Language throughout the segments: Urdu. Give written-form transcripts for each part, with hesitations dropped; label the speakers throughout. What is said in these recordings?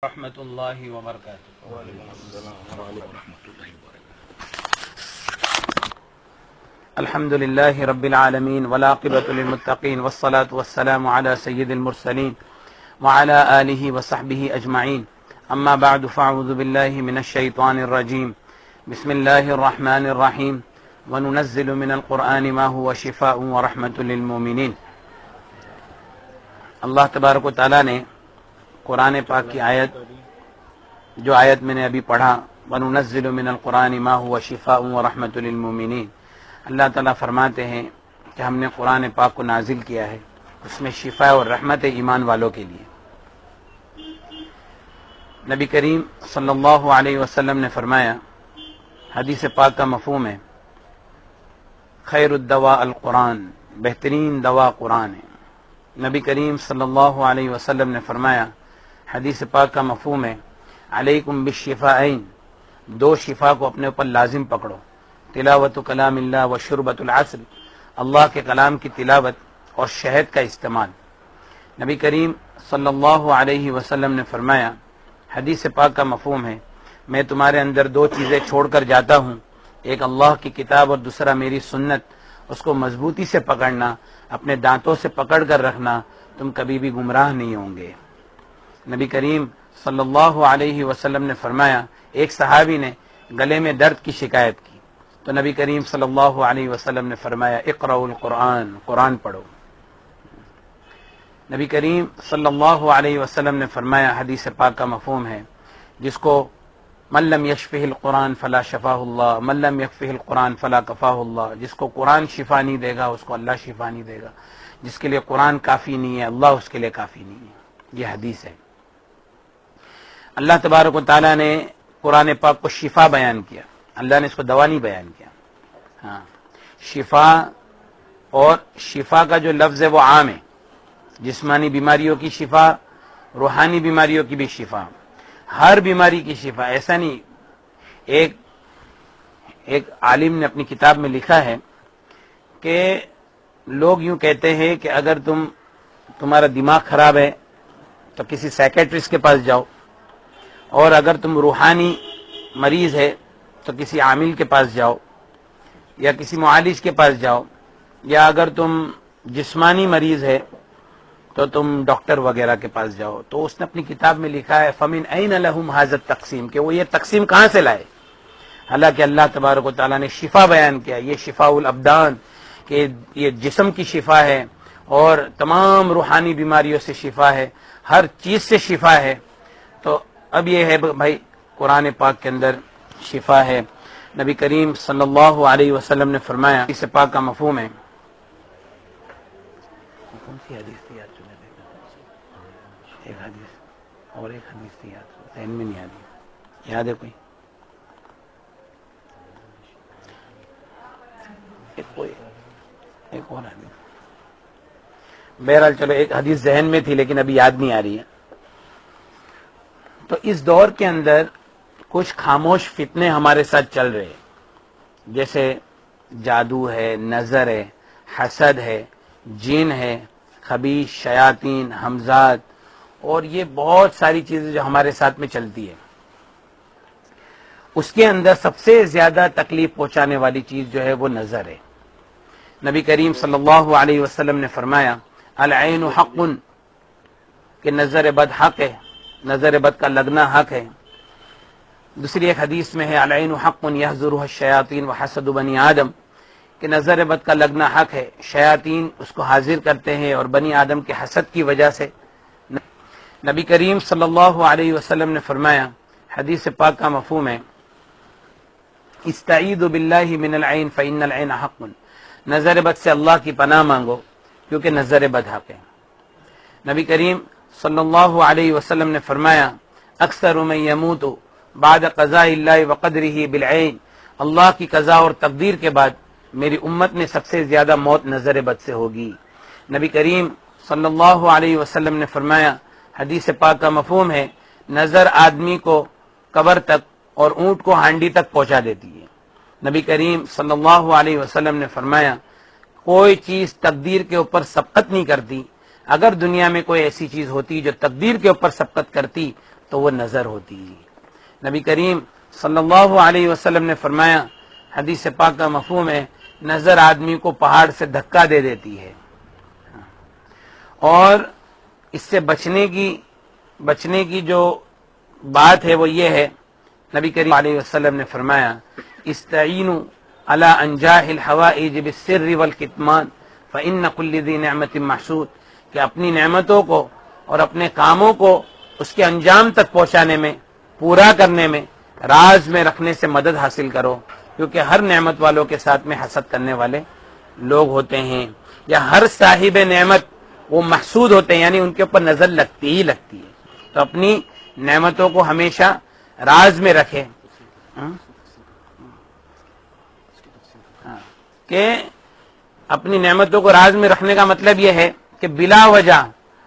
Speaker 1: ورحمۃ اللہ وبرکاتہ. الحمد للہ رب العالمین والعاقبۃ للمتقین والصلاة والسلام علی سید المرسلین وعلی آلہ وصحبہ اجمعین. اما بعد فاعوذ باللہ من الشیطان الرجیم. بسم اللہ الرحمن الرحیم. وننزل من القرآن ما هو شفاء ورحمۃ للمؤمنین. اللہ تبارک و تعالیٰ نے قرآن پاک کی آیت، جو آیت میں نے ابھی پڑھا، وَنُنَزِّلُ مِنَ الْقُرْآنِ مَا هُوَ شِفَاءٌ وَرَحْمَةٌ لِلْمُؤْمِنِينَ. اللہ تعالیٰ فرماتے ہیں کہ ہم نے قرآن پاک کو نازل کیا ہے، اس میں شفا اور رحمت ہے ایمان والوں کے لیے. نبی کریم صلی اللہ علیہ وسلم نے فرمایا، حدیث پاک کا مفہوم ہے، خیر الدواء القرآن، بہترین دوا قرآن ہے. نبی کریم صلی اللہ علیہ وسلم نے فرمایا، حدیث پاک کا مفہوم ہے، علیکم بالشفاءین، دو شفا کو اپنے اوپر لازم پکڑو، تلاوت کلام اللہ و شربۃ العسل، اللہ کے کلام کی تلاوت اور شہد کا استعمال. نبی کریم صلی اللہ علیہ وسلم نے فرمایا، حدیث پاک کا مفہوم ہے، میں تمہارے اندر دو چیزیں چھوڑ کر جاتا ہوں، ایک اللہ کی کتاب اور دوسرا میری سنت. اس کو مضبوطی سے پکڑنا، اپنے دانتوں سے پکڑ کر رکھنا، تم کبھی بھی گمراہ نہیں ہوں گے. نبی کریم صلی اللہ علیہ وسلم نے فرمایا، ایک صحابی نے گلے میں درد کی شکایت کی تو نبی کریم صلی اللہ علیہ وسلم نے فرمایا، اقرأوا القرآن، قرآن پڑھو. نبی کریم صلی اللہ علیہ وسلم نے فرمایا، حدیث پاک کا مفہوم ہے، جس کو من لم یشفہ القرآن فلا شفاہ اللہ، من لم یکفہ القرآن فلا کفاہ اللہ. جس کو قرآن شفا نہیں دے گا اس کو اللہ شفا نہیں دے گا. جس کے لیے قرآن کافی نہیں ہے اللہ اس کے لیے کافی نہیں ہے. یہ حدیث ہے. اللہ تبارک و تعالیٰ نے قرآن پاک کو شفا بیان کیا، اللہ نے اس کو دوا نہیں بیان کیا. ہاں، شفا، اور شفا کا جو لفظ ہے وہ عام ہے، جسمانی بیماریوں کی شفا، روحانی بیماریوں کی بھی شفا، ہر بیماری کی شفا. ایسا نہیں. ایک عالم نے اپنی کتاب میں لکھا ہے کہ لوگ یوں کہتے ہیں کہ اگر تمہارا دماغ خراب ہے تو کسی سائیکیٹرسٹ کے پاس جاؤ، اور اگر تم روحانی مریض ہے تو کسی عامل کے پاس جاؤ یا کسی معالج کے پاس جاؤ، یا اگر تم جسمانی مریض ہے تو تم ڈاکٹر وغیرہ کے پاس جاؤ. تو اس نے اپنی کتاب میں لکھا ہے، فَمِنْ أَيْنَ لَهُمْ هَذَا التَّقْسِيمُ، کہ وہ یہ تقسیم کہاں سے لائے. حالانکہ اللہ تبارک و تعالیٰ نے شفا بیان کیا، یہ شفاء الابدان، کہ یہ جسم کی شفا ہے اور تمام روحانی بیماریوں سے شفا ہے، ہر چیز سے شفا ہے. تو اب یہ ہے بھائی، قرآن پاک کے اندر شفا ہے. نبی کریم صلی اللہ علیہ وسلم نے فرمایا، اس پاک کا مفہوم ہے. کون سی حدیث تھی یاد؟ ایک حدیث اور ایک حدیث تھی یاد، ذہن میں نہیں آتی. یاد ہے کوئی؟ ایک اور حدیث. بہرحال چلو، ایک حدیث ذہن میں تھی لیکن ابھی یاد نہیں آ رہی ہے. تو اس دور کے اندر کچھ خاموش فتنے ہمارے ساتھ چل رہے ہیں، جیسے جادو ہے، نظر ہے، حسد ہے، جن ہے، خبیث شیاطین، حمزات، اور یہ بہت ساری چیزیں جو ہمارے ساتھ میں چلتی ہے. اس کے اندر سب سے زیادہ تکلیف پہنچانے والی چیز جو ہے وہ نظر ہے. نبی کریم صلی اللہ علیہ وسلم نے فرمایا، العین حق، کہ نظر بد حق ہے، نظر بد کا لگنا حق ہے. دوسری ایک حدیث میں ہے، العین حق یحضرها الشیاطین وحسد بنی آدم، کہ نظر بد کا لگنا حق ہے، شیاطین اس کو حاضر کرتے ہیں اور بنی آدم کے حسد کی وجہ سے. نبی کریم صلی اللہ علیہ وسلم نے فرمایا، حدیث پاک کا مفہوم ہے، استعیذ باللہ من العین فإن العین حق، نظر بد سے اللہ کی پناہ مانگو کیونکہ نظر بد حق ہے. نبی کریم صلی اللہ علیہ وسلم نے فرمایا، اکثر من یموت بعد قضاء اللہ وقدرہ بالعین، اللہ کی قضا اور تقدیر کے بعد میری امت میں سب سے زیادہ موت نظر بد سے ہوگی. نبی کریم صلی اللہ علیہ وسلم نے فرمایا، حدیث پاک کا مفہوم ہے، نظر آدمی کو قبر تک اور اونٹ کو ہانڈی تک پہنچا دیتی ہے. نبی کریم صلی اللہ علیہ وسلم نے فرمایا، کوئی چیز تقدیر کے اوپر سبقت نہیں کرتی. اگر دنیا میں کوئی ایسی چیز ہوتی جو تقدیر کے اوپر سبقت کرتی تو وہ نظر ہوتی ہے۔ نبی کریم صلی اللہ علیہ وسلم نے فرمایا، حدیث پاک کا مفہوم ہے، نظر آدمی کو پہاڑ سے دھکا دے دیتی ہے، اور اس سے بچنے کی جو بات ہے وہ یہ ہے، نبی کریم علیہ وسلم نے فرمایا استعینوا علی انجاح الحوائج بالسر والکتمان فإن كل ذی نعمت محسود، کہ اپنی نعمتوں کو اور اپنے کاموں کو اس کے انجام تک پہنچانے میں، پورا کرنے میں، راز میں رکھنے سے مدد حاصل کرو، کیونکہ ہر نعمت والوں کے ساتھ میں حسد کرنے والے لوگ ہوتے ہیں، یا ہر صاحب نعمت وہ محسود ہوتے ہیں، یعنی ان کے اوپر نظر لگتی ہی لگتی ہے۔ تو اپنی نعمتوں کو ہمیشہ راز میں رکھے، کہ اپنی نعمتوں کو راز میں رکھنے کا مطلب یہ ہے کہ بلا وجہ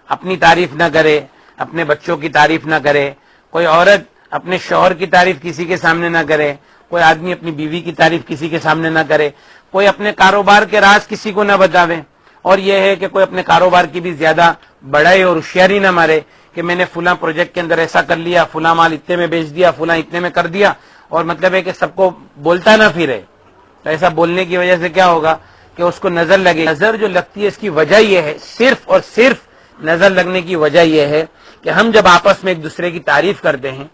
Speaker 1: اپنی تعریف نہ کرے، اپنے بچوں کی تعریف نہ کرے، کوئی عورت اپنے شوہر کی تعریف کسی کے سامنے نہ کرے، کوئی آدمی اپنی بیوی کی تعریف کسی کے سامنے نہ کرے، کوئی اپنے کاروبار کے راز کسی کو نہ بتاوے، اور یہ ہے کہ کوئی اپنے کاروبار کی بھی زیادہ بڑائی اور ہوشیاری نہ مارے کہ میں نے فلاں پروجیکٹ کے اندر ایسا کر لیا، فلاں مال اتنے میں بیچ دیا، فلاں اتنے میں کر دیا، اور مطلب ہے کہ سب کو بولتا نہ پھرے۔ تو ایسا بولنے کی وجہ سے کیا ہوگا کہ اس کو نظر لگے۔ نظر جو لگتی ہے اس کی وجہ یہ ہے، صرف اور صرف نظر لگنے کی وجہ یہ ہے کہ ہم جب آپس میں ایک دوسرے کی تعریف کرتے ہیں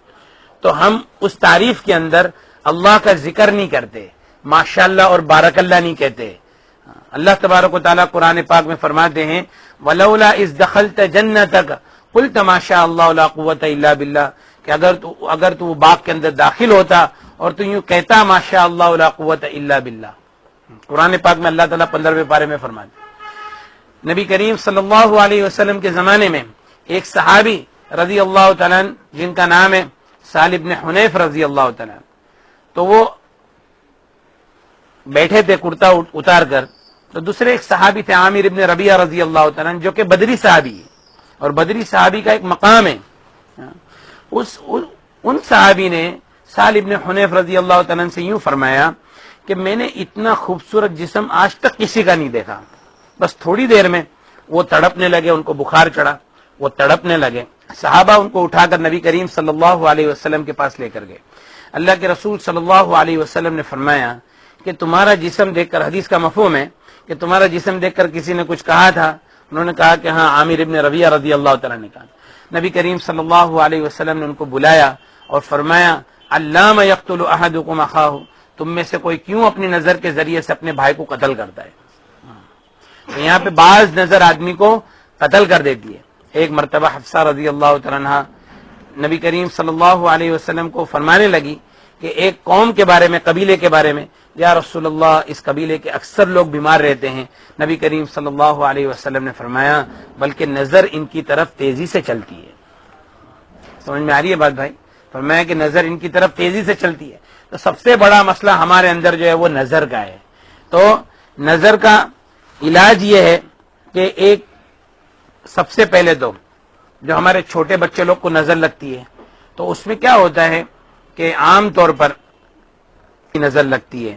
Speaker 1: تو ہم اس تعریف کے اندر اللہ کا ذکر نہیں کرتے، ماشاءاللہ اور بارک اللہ نہیں کہتے۔ اللہ تبارک و تعالیٰ قرآن پاک میں فرماتے ہیں وَلَوْلَا إِذْ دَخَلْتَ جَنَّتَكَ قُلْتَ مَا شَاءَ اللَّهُ لَا قُوَّةَ إِلَّا بِاللَّهِ، کہ اگر تو باغ کے اندر داخل ہوتا اور تو یوں کہتا ما شاء اللہ لا قوت الا باللہ۔ قرآن پاک میں اللہ تعالیٰ 15ویں پارے میں فرماتے ہیں۔ نبی کریم صلی اللہ علیہ وسلم کے زمانے میں ایک صحابی رضی اللہ تعالیٰ جن کا نام ہے سہل بن حنیف رضی اللہ تعالیٰ، تو وہ بیٹھے تھے کرتا اتار کر، تو دوسرے ایک صحابی تھے عامر ابن ربیعہ رضی اللہ تعالیٰ جو کہ بدری صحابی ہے، اور بدری صحابی کا ایک مقام ہے۔ ان صحابی نے سہل ابن حنیف رضی اللہ تعالیٰ سے یوں فرمایا کہ میں نے اتنا خوبصورت جسم آج تک کسی کا نہیں دیکھا۔ بس تھوڑی دیر میں وہ تڑپنے لگے، ان کو بخار چڑھا، وہ تڑپنے لگے۔ صحابہ ان کو اٹھا کر نبی کریم صلی اللہ علیہ وسلم کے پاس لے کر گئے۔ اللہ کے رسول صلی اللہ علیہ وسلم نے فرمایا کہ تمہارا جسم دیکھ کر، حدیث کا مفہوم ہے کہ تمہارا جسم دیکھ کر کسی نے کچھ کہا تھا؟ انہوں نے کہا کہ ہاں، عامر ابن ربیعہ رضی اللہ تعالیٰ نے کہا۔ نبی کریم صلی اللہ علیہ وسلم نے ان کو بلایا اور فرمایا علام یقتل احدکم اخاہ، تم میں سے کوئی کیوں اپنی نظر کے ذریعے سے اپنے بھائی کو قتل کرتا ہے؟ تو یہاں پہ بعض نظر آدمی کو قتل کر دیتی ہے۔ ایک مرتبہ حفصہ رضی اللہ تعالیٰ عنہا نبی کریم صلی اللہ علیہ وسلم کو فرمانے لگی کہ ایک قوم کے بارے میں، قبیلے کے بارے میں، یا رسول اللہ اس قبیلے کے اکثر لوگ بیمار رہتے ہیں۔ نبی کریم صلی اللہ علیہ وسلم نے فرمایا بلکہ نظر ان کی طرف تیزی سے چلتی ہے۔ سمجھ میں آ رہی ہے بات بھائی؟ فرمایا کہ نظر ان کی طرف تیزی سے چلتی ہے۔ تو سب سے بڑا مسئلہ ہمارے اندر جو ہے وہ نظر کا ہے۔ تو نظر کا علاج یہ ہے کہ ایک سب سے پہلے تو جو ہمارے چھوٹے بچے لوگ کو نظر لگتی ہے تو اس میں کیا ہوتا ہے کہ عام طور پر نظر لگتی ہے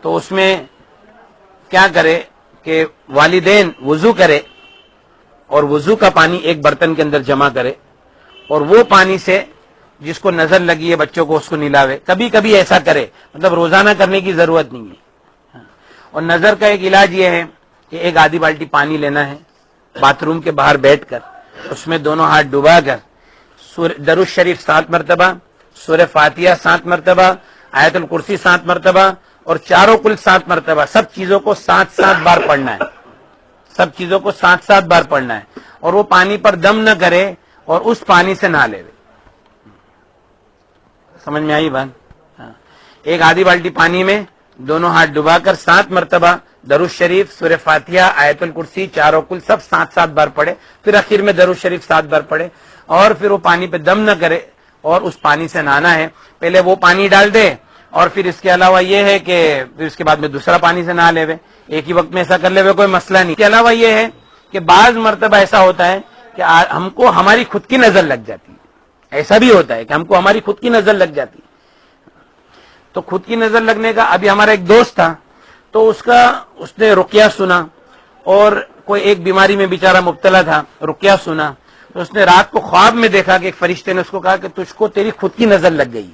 Speaker 1: تو اس میں کیا کرے کہ والدین وضو کرے اور وضو کا پانی ایک برتن کے اندر جمع کرے اور وہ پانی سے جس کو نظر لگی ہے بچوں کو اس کو نلاوے۔ کبھی کبھی ایسا کرے، مطلب روزانہ کرنے کی ضرورت نہیں ہے۔ اور نظر کا ایک علاج یہ ہے کہ ایک آدھی بالٹی پانی لینا ہے، باتھ روم کے باہر بیٹھ کر اس میں دونوں ہاتھ ڈبا کر درود شریف 7 مرتبہ، سورہ فاتحہ 7 مرتبہ، آیت الکرسی 7 مرتبہ اور چاروں کل 7 مرتبہ، سب چیزوں کو 7 بار پڑھنا ہے۔ سب چیزوں کو 7 بار پڑھنا ہے اور وہ پانی پر دم نہ کرے اور اس پانی سے نہا لے۔ سمجھ میں آئی بات؟ ایک آدھی بالٹی پانی میں دونوں ہاتھ ڈبا کر 7 مرتبہ درود شریف، سورہ فاتحہ، آیت الکرسی، چاروں کل سب 7 بار پڑھے، پھر اخیر میں درود شریف 7 بار پڑھے اور پھر وہ پانی پہ دم نہ کرے اور اس پانی سے نہانا ہے۔ پہلے وہ پانی ڈال دے اور پھر اس کے علاوہ یہ ہے کہ پھر اس کے بعد میں دوسرا پانی سے نہا لے، ایک ہی وقت میں ایسا کر لے کوئی مسئلہ نہیں۔ اس کے علاوہ یہ ہے کہ بعض مرتبہ ایسا ہوتا ہے کہ ہم کو ہماری خود کی نظر لگ جاتی ہے، ایسا بھی ہوتا ہے کہ ہم کو ہماری خود کی نظر لگ جاتی ہے۔ تو خود کی نظر لگنے کا، ابھی ہمارا ایک دوست تھا تو اس نے رقیہ سنا اور کوئی ایک بیماری میں بیچارہ مبتلا تھا، رقیہ سنا، تو اس نے رات کو خواب میں دیکھا کہ ایک فرشتے نے اس کو کہا کہ تجھ کو تیری خود کی نظر لگ گئی.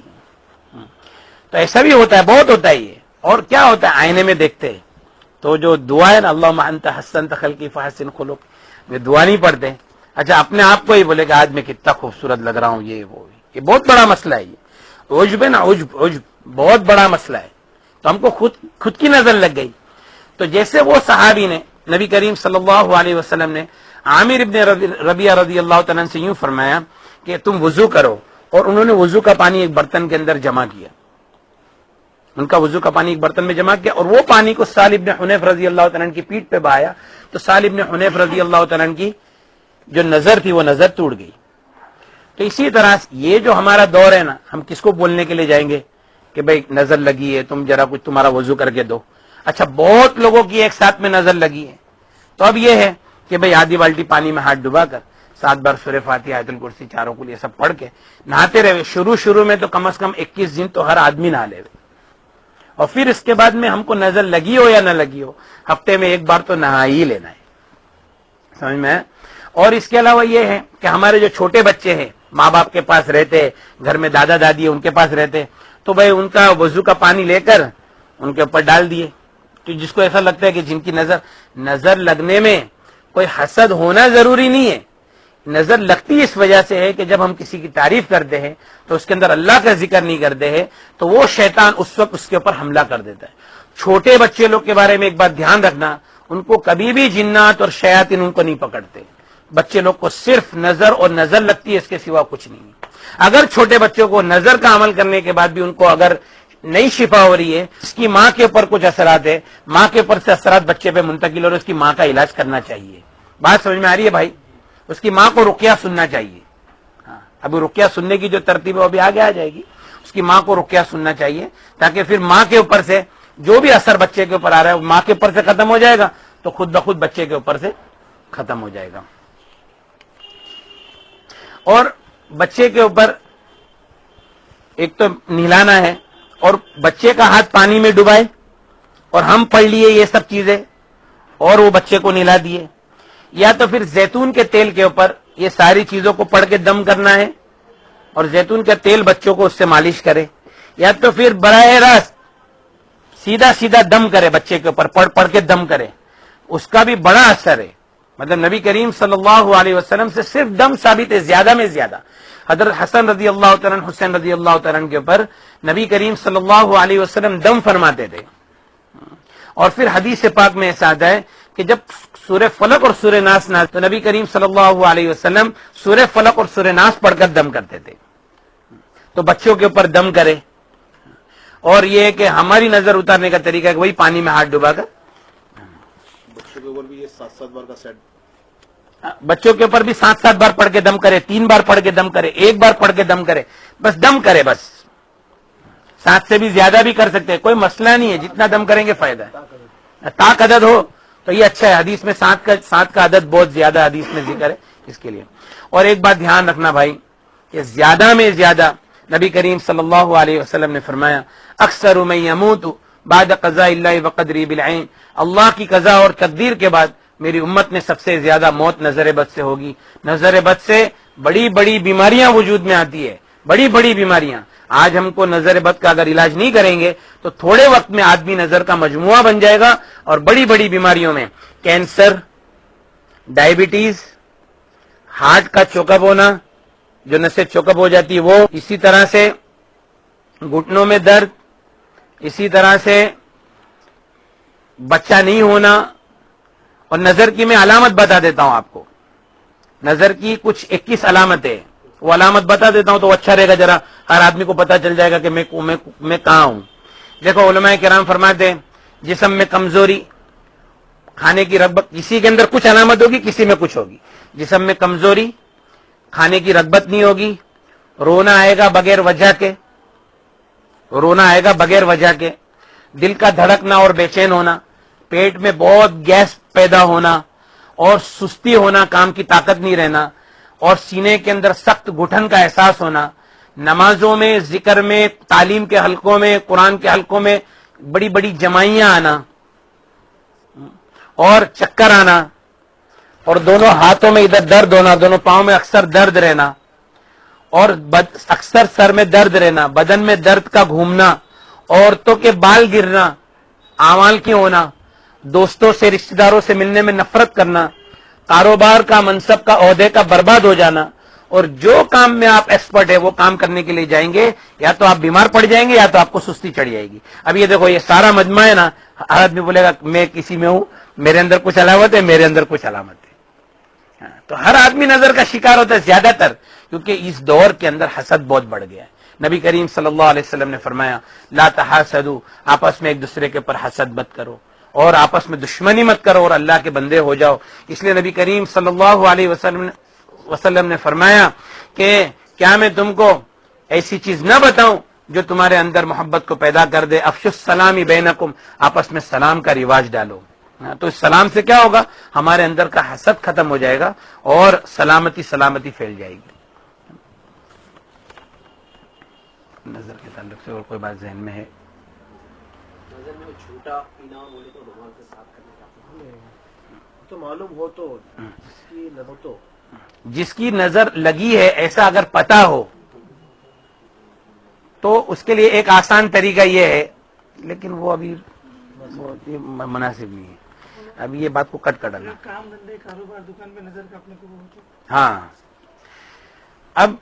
Speaker 1: تو ایسا بھی ہوتا ہے, بہت ہوتا ہے یہ. اور کیا ہوتا ہے, آئینے میں دیکھتے ہیں تو جو دعا ہے نا, اللہم انت حسنت خلقی فحسن خلقی, یہ دعا نہیں پڑھتے. اچھا اپنے آپ کو ہی بولے کہ آج میں کتنا خوبصورت لگ رہا ہوں, یہ بہت بڑا مسئلہ ہے. یہ عجب ہے نا, عجب بہت بڑا مسئلہ ہے. تو ہم کو خود کی نظر لگ گئی. تو جیسے وہ صحابی نے نبی کریم صلی اللہ علیہ وسلم نے عامر ابن ربیعہ رضی اللہ تعالیٰ سے یوں فرمایا کہ تم وضو کرو, اور انہوں نے وضو کا پانی ایک برتن کے اندر جمع کیا. ان کا وضو کا پانی ایک برتن میں جمع کیا, اور وہ پانی کو سہل ابن حنیف رضی اللہ تعالیٰ کی پیٹھ پہ بہایا. تو سہل ابن حنیف رضی اللہ تعالیٰ کی جو نظر تھی وہ نظر ٹوٹ گئی. تو اسی طرح یہ جو ہمارا دور ہے نا, ہم کس کو بولنے کے لیے جائیں گے کہ بھئی نظر لگی ہے, تم ذرا کچھ تمہارا وضو کر کے دو. اچھا بہت لوگوں کی ایک ساتھ میں نظر لگی ہے, تو اب یہ ہے کہ بھئی آدھی بالٹی پانی میں ہاتھ ڈبا کر 7 بار سورہ فاتحہ آیت الکرسی چاروں کو یہ سب پڑھ کے نہاتے رہے. شروع میں تو کم از کم 21 دن تو ہر آدمی نہا لے, اور پھر اس کے بعد میں ہم کو نظر لگی ہو یا نہ لگی ہو, ہفتے میں ایک بار تو نہا ہی لینا ہے. سمجھ میں؟ اور اس کے علاوہ یہ ہے کہ ہمارے جو چھوٹے بچے ہیں, ماں باپ کے پاس رہتے, گھر میں دادا دادی ہے ان کے پاس رہتے, تو بھائی ان کا وضو کا پانی لے کر ان کے اوپر ڈال دیے. تو جس کو ایسا لگتا ہے کہ جن کی نظر لگنے میں کوئی حسد ہونا ضروری نہیں ہے, نظر لگتی اس وجہ سے ہے کہ جب ہم کسی کی تعریف کرتے ہیں تو اس کے اندر اللہ کا ذکر نہیں کرتے ہیں, تو وہ شیطان اس وقت اس کے اوپر حملہ کر دیتا ہے. چھوٹے بچے لوگ کے بارے میں ایک بات دھیان رکھنا, ان کو کبھی بھی جنات اور شیاطین ان کو نہیں پکڑتے. بچے لوگ کو صرف نظر اور نظر لگتی ہے, اس کے سوا کچھ نہیں. اگر چھوٹے بچوں کو نظر کا عمل کرنے کے بعد بھی ان کو اگر نئی شفا ہو رہی ہے, اس کی ماں کے اوپر کچھ اثرات ہے, ماں کے اوپر سے اثرات بچے پہ منتقل ہو رہے, اس کی ماں کا علاج کرنا چاہیے. بات سمجھ میں آ رہی ہے بھائی؟ اس کی ماں کو رقیہ سننا چاہیے. ابھی رقیہ سننے کی جو ترتیب ہے وہ ابھی آگے آ جائے گی. اس کی ماں کو رقیہ سننا چاہیے, تاکہ پھر ماں کے اوپر سے جو بھی اثر بچے کے اوپر آ رہا ہے وہ ماں کے اوپر سے ختم ہو جائے گا, تو خود بخود بچے کے اوپر سے ختم ہو جائے گا. اور بچے کے اوپر ایک تو نہلانا ہے, اور بچے کا ہاتھ پانی میں ڈبائے, اور ہم پڑھ لیے یہ سب چیزیں اور وہ بچے کو نہلا دیے, یا تو پھر زیتون کے تیل کے اوپر یہ ساری چیزوں کو پڑھ کے دم کرنا ہے, اور زیتون کا تیل بچوں کو اس سے مالش کرے, یا تو پھر براہ راست سیدھا دم کرے بچے کے اوپر, پڑھ کے دم کرے. اس کا بھی بڑا اثر ہے. مطلب نبی کریم صلی اللہ علیہ وسلم سے صرف دم ثابت ہے, زیادہ میں زیادہ. حضرت حسن رضی اللہ تعالیٰ, حسین رضی اللہ تعالیٰ کے اوپر نبی کریم صلی اللہ علیہ وسلم دم فرماتے تھے. اور پھر حدیث پاک میں ایسا آتا ہے کہ جب سورہ فلق اور سورہ ناس تو نبی کریم صلی اللہ علیہ وسلم سورہ فلق اور سورہ ناس پڑھ کر دم کرتے تھے. تو بچوں کے اوپر دم کرے. اور یہ کہ ہماری نظر اتارنے کا طریقہ ہے کہ وہی پانی میں ہاتھ ڈبا کر,
Speaker 2: بچوں کے اوپر بھی یہ 7 بار کا سیٹ,
Speaker 1: بچوں کے اوپر بھی 7 بار پڑھ کے دم کرے, 3 بار پڑھ کے دم کرے, 1 بار پڑھ کے دم کرے, بس دم کرے. بس 7 سے بھی زیادہ بھی کر سکتے ہیں, کوئی مسئلہ نہیں ہے, جتنا دم کریں گے فائدہ ہے. طاق عدد ہو تو یہ اچھا ہے. حدیث میں 7 کا عدد بہت زیادہ حدیث میں ذکر ہے اس کے لیے. اور ایک بات دھیان رکھنا بھائی, کہ زیادہ میں زیادہ نبی کریم صلی اللہ علیہ وسلم نے فرمایا, اکثر من یموت بعد قضاء اللہ وقدری بالعین, اللہ کی قضا اور تقدیر کے بعد میری امت میں سب سے زیادہ موت نظر بد سے ہوگی. نظر بد سے بڑی بڑی بیماریاں وجود میں آتی ہے, بڑی بڑی بیماریاں. آج ہم کو نظر بد کا اگر علاج نہیں کریں گے تو تھوڑے وقت میں آدمی نظر کا مجموعہ بن جائے گا, اور بڑی بڑی بیماریوں میں کینسر, ڈائبٹیز, ہارٹ کا چوکپ ہونا, جو نسیں چوکپ ہو جاتی ہے وہ, اسی طرح سے گھٹنوں میں درد, اسی طرح سے بچہ نہیں ہونا. اور نظر کی میں علامت بتا دیتا ہوں آپ کو, نظر کی کچھ 21 علامتیں, وہ علامت بتا دیتا ہوں تو اچھا رہے گا, ذرا ہر آدمی کو پتا چل جائے گا کہ میں کہاں ہوں. دیکھو علماء کرام فرماتے ہیں, جسم میں کمزوری, کھانے کی رغبت, کسی کے اندر کچھ علامت ہوگی کسی میں کچھ ہوگی. جسم میں کمزوری, کھانے کی رغبت نہیں ہوگی, رونا آئے گا بغیر وجہ کے, رونا آئے گا بغیر وجہ کے, دل کا دھڑکنا اور بے چین ہونا, پیٹ میں بہت گیس پیدا ہونا اور سستی ہونا, کام کی طاقت نہیں رہنا, اور سینے کے اندر سخت گھٹن کا احساس ہونا, نمازوں میں, ذکر میں, تعلیم کے حلقوں میں, قرآن کے حلقوں میں بڑی بڑی جمائیاں آنا, اور چکر آنا, اور دونوں ہاتھوں میں ادھر درد ہونا، دونوں پاؤں میں اکثر درد رہنا، اور اکثر سر میں درد رہنا، بدن میں درد کا گھومنا، عورتوں کے بال گرنا، اعمال کی ہونا، دوستوں سے رشتہ داروں سے ملنے میں نفرت کرنا، کاروبار کا منصب کا عہدے کا برباد ہو جانا، اور جو کام میں آپ ایکسپرٹ ہے وہ کام کرنے کے لیے جائیں گے یا تو آپ بیمار پڑ جائیں گے یا تو آپ کو سستی چڑھ جائے گی. اب یہ دیکھو، یہ سارا مجمع ہے نا، ہر آدمی بولے گا میں کسی میں ہوں، میرے اندر کچھ علامت ہے، میرے اندر کچھ علامت ہے. تو ہر آدمی نظر کا شکار ہوتا ہے زیادہ تر، کیونکہ اس دور کے اندر حسد بہت بڑھ گیا ہے. نبی کریم صلی اللہ علیہ وسلم نے فرمایا لا تحاسدوا، آپس میں ایک دوسرے کے اوپر حسد مت کرو اور آپس میں دشمنی مت کرو اور اللہ کے بندے ہو جاؤ. اس لیے نبی کریم صلی اللہ علیہ وسلم نے فرمایا کہ کیا میں تم کو ایسی چیز نہ بتاؤں جو تمہارے اندر محبت کو پیدا کر دے. افشوا السلام بینکم، آپس میں سلام کا رواج ڈالو. تو اس سلام سے کیا ہوگا؟ ہمارے اندر کا حسد ختم ہو جائے گا اور سلامتی پھیل جائے گی. نظر کے تعلق سے اور کوئی بات ذہن میں ہے؟
Speaker 2: نظر میں جھوٹا انعام بولے تو رومال کے ساتھ کرنے کا تو معلوم ہو تو جس کی نظر تو
Speaker 1: جس کی نظر لگی ہے ایسا اگر پتا ہو تو اس کے لیے ایک آسان طریقہ یہ ہے، لیکن وہ ابھی مناسب نہیں ہے. ابھی یہ بات کو کٹ کرنا.
Speaker 3: کام دھندے کاروبار دکان میں نظر کا اپنے کو
Speaker 1: ہاں، اب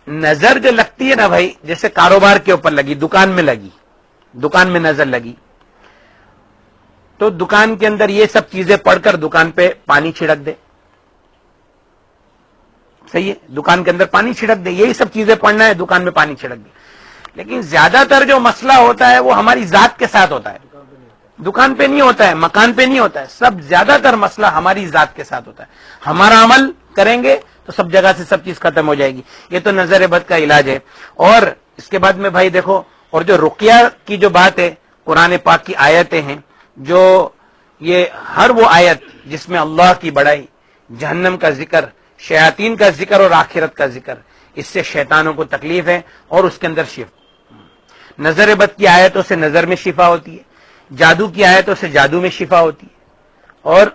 Speaker 1: نظر جو لگتی ہے نا بھائی، جیسے کاروبار کے اوپر لگی، دکان میں لگی، دکان میں نظر لگی، تو دکان کے اندر یہ سب چیزیں پڑھ کر دکان پہ پانی چھڑک دے. صحیح ہے، دکان کے اندر پانی چھڑک دے، یہی سب چیزیں پڑھنا ہے، دکان میں پانی چھڑک دے. لیکن زیادہ تر جو مسئلہ ہوتا ہے وہ ہماری ذات کے ساتھ ہوتا ہے، دکان پہ نہیں ہوتا ہے، مکان پہ نہیں ہوتا ہے. سب زیادہ تر مسئلہ ہماری ذات کے ساتھ ہوتا ہے. ہمارا عمل کریں گے تو سب جگہ سے سب چیز ختم ہو جائے گی. یہ تو نظر بد کا علاج ہے. اور اس کے بعد میں بھائی دیکھو، اور جو رقیہ کی جو بات ہے، قرآن پاک کی آیتیں ہیں، جو یہ ہر وہ آیت جس میں اللہ کی بڑائی، جہنم کا ذکر، شیاطین کا ذکر اور آخرت کا ذکر، اس سے شیطانوں کو تکلیف ہے اور اس کے اندر شفا. نظر بد کی آیتوں سے نظر میں شفا ہوتی ہے، جادو کی آیتوں سے جادو میں شفا ہوتی ہے، اور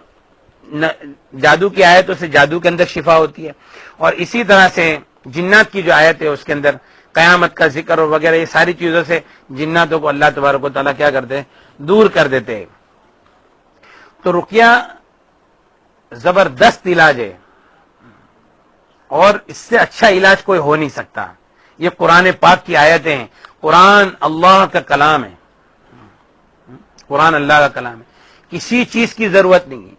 Speaker 1: جادو کی آیتوں سے جادو کے اندر شفا ہوتی ہے. اور اسی طرح سے جنات کی جو آیت ہے اس کے اندر قیامت کا ذکر اور وغیرہ، یہ ساری چیزوں سے جناتوں کو اللہ تبارک و تعالیٰ کیا کرتے ہیں؟ دور کر دیتے ہیں. تو رقیہ زبردست علاج ہے اور اس سے اچھا علاج کوئی ہو نہیں سکتا. یہ قرآن پاک کی آیتیں ہیں، قرآن اللہ کا کلام ہے، قرآن اللہ کا کلام ہے، کسی چیز کی ضرورت نہیں ہے.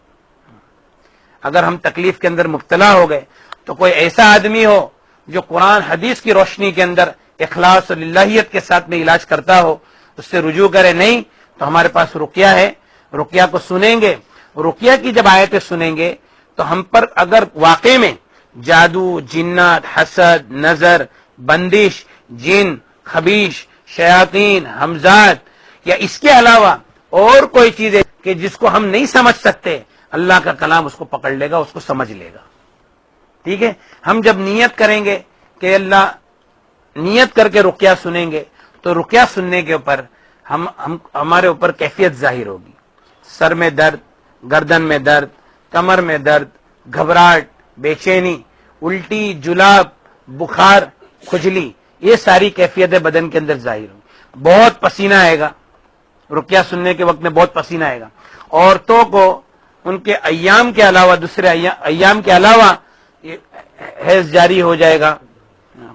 Speaker 1: اگر ہم تکلیف کے اندر مبتلا ہو گئے تو کوئی ایسا آدمی ہو جو قرآن حدیث کی روشنی کے اندر اخلاص اور للہیت کے ساتھ میں علاج کرتا ہو، اس سے رجوع کرے. نہیں تو ہمارے پاس رقیہ ہے، رقیہ کو سنیں گے. رقیہ کی جب آیتیں سنیں گے تو ہم پر اگر واقع میں جادو، جنات، حسد، نظر، بندش، جن، خبیش، شیاطین، حمزات یا اس کے علاوہ اور کوئی چیز ہے کہ جس کو ہم نہیں سمجھ سکتے، اللہ کا کلام اس کو پکڑ لے گا، اس کو سمجھ لے گا. ٹھیک ہے، ہم جب نیت کریں گے کہ اللہ، نیت کر کے رقیہ سنیں گے تو رقیہ سننے کے اوپر ہمارے اوپر کیفیت ظاہر ہوگی. سر میں درد، گردن میں درد، کمر میں درد، گھبراہٹ، بے چینی، الٹی، جلاب، بخار، کھجلی، یہ ساری کیفیتیں بدن کے اندر ظاہر ہوں. بہت پسینہ آئے گا، رقیہ سننے کے وقت میں بہت پسینہ آئے گا. عورتوں کو ان کے ایام کے علاوہ، دوسرے ایام کے علاوہ حیض جاری ہو جائے گا،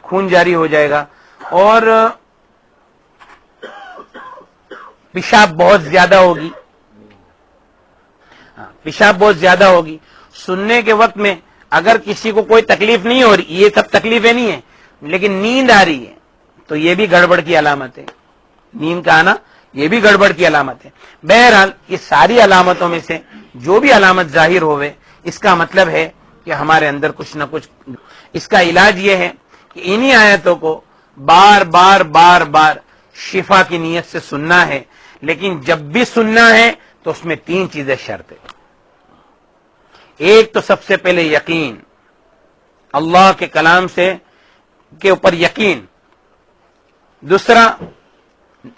Speaker 1: خون جاری ہو جائے گا، اور پیشاب بہت زیادہ ہوگی، پیشاب بہت زیادہ ہوگی. سننے کے وقت میں اگر کسی کو کوئی تکلیف نہیں ہو رہی، یہ سب تکلیفیں نہیں ہیں، لیکن نیند آ رہی ہے تو یہ بھی گڑبڑ کی علامت ہے. نیند کا آنا یہ بھی گڑبڑ کی علامت ہے. بہرحال یہ ساری علامتوں میں سے جو بھی علامت ظاہر ہوئے، اس کا مطلب ہے کہ ہمارے اندر کچھ نہ کچھ. اس کا علاج یہ ہے کہ انہی آیتوں کو بار بار بار بار شفا کی نیت سے سننا ہے. لیکن جب بھی سننا ہے تو اس میں 3 چیزیں شرط ہے. ایک تو سب سے پہلے یقین، اللہ کے کلام سے کے اوپر یقین. دوسرا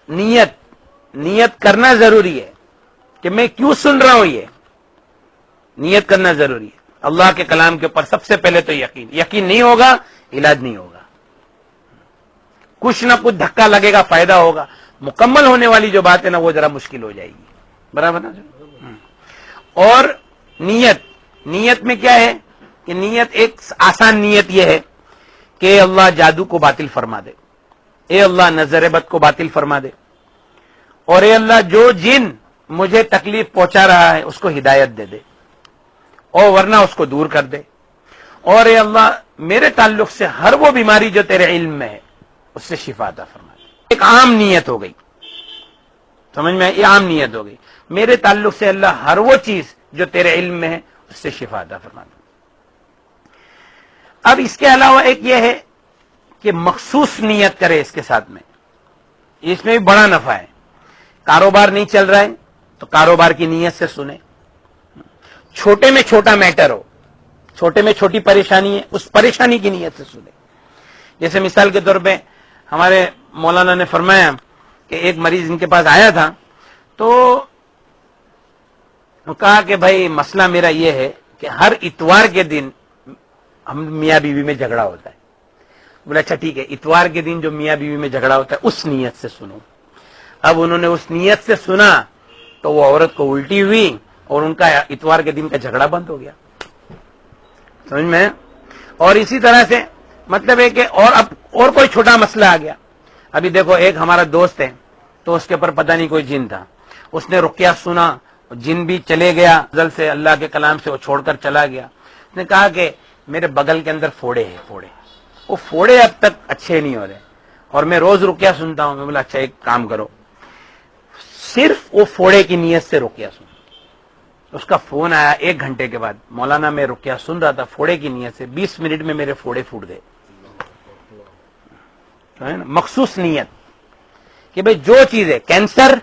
Speaker 1: نیت کرنا ضروری ہے کہ میں کیوں سن رہا ہوں. یہ نیت کرنا ضروری ہے. اللہ کے کلام کے اوپر سب سے پہلے تو یقین نہیں ہوگا علاج نہیں ہوگا. کچھ نہ کچھ دھکا لگے گا، فائدہ ہوگا. مکمل ہونے والی جو بات ہے نا وہ ذرا مشکل ہو جائے گی. برابر نا. اور نیت میں کیا ہے کہ نیت ایک آسان نیت یہ ہے کہ اللہ جادو کو باطل فرما دے، اے اللہ نظر بد کو باطل فرما دے، اور اے اللہ جو جن مجھے تکلیف پہنچا رہا ہے اس کو ہدایت دے دے، اور ورنہ اس کو دور کر دے، اور اے اللہ میرے تعلق سے ہر وہ بیماری جو تیرے علم میں ہے اس سے شفا عطا فرما دے. ایک عام نیت ہو گئی، سمجھ میں؟ یہ عام نیت ہو گئی. میرے تعلق سے اللہ ہر وہ چیز جو تیرے علم میں ہے اس سے شفا عطا فرما دے. اب اس کے علاوہ ایک یہ ہے کہ مخصوص نیت کرے اس کے ساتھ میں، اس میں بھی بڑا نفع ہے. کاروبار نہیں چل رہا ہے تو کاروبار کی نیت سے سنے. چھوٹے میں چھوٹا میٹر ہو، چھوٹے میں چھوٹی پریشانی ہے، اس پریشانی کی نیت سے سنے. جیسے مثال کے طور پہ ہمارے مولانا نے فرمایا کہ ایک مریض ان کے پاس آیا تھا تو کہا کہ بھائی مسئلہ میرا یہ ہے کہ ہر اتوار کے دن ہم میاں بیوی میں جھگڑا ہوتا ہے. بولا اچھا ٹھیک ہے، اتوار کے دن جو میاں بیوی میں جھگڑا ہوتا ہے اس نیت سے سنو. اب انہوں نے اس نیت سے سنا تو وہ عورت کو الٹی ہوئی اور ان کا اتوار کے دن کا جھگڑا بند ہو گیا. سمجھ میں؟ اور اسی طرح سے مطلب ہے کہ اور کوئی چھوٹا مسئلہ آ گیا. ابھی دیکھو ایک ہمارا دوست ہے تو اس کے اوپر پتہ نہیں کوئی جن تھا، اس نے رقیہ سنا، جن بھی چلے گیا ازل سے اللہ کے کلام سے وہ چھوڑ کر چلا گیا. اس نے کہا کہ میرے بغل کے اندر پھوڑے ہیں، وہ پھوڑے اب تک اچھے نہیں ہو رہے اور میں روز رقیہ سنتا ہوں. میں بولا اچھا ایک کام کرو، صرف وہ پھوڑے کی نیت سے رقیہ سن. اس کا فون آیا 1 گھنٹے کے بعد، مولانا میں رقیہ سن رہا تھا پھوڑے کی نیت سے، 20 منٹ میں میرے پھوڑے پھوٹ گئے. مخصوص نیت کہ بھئی جو چیز ہے کینسر،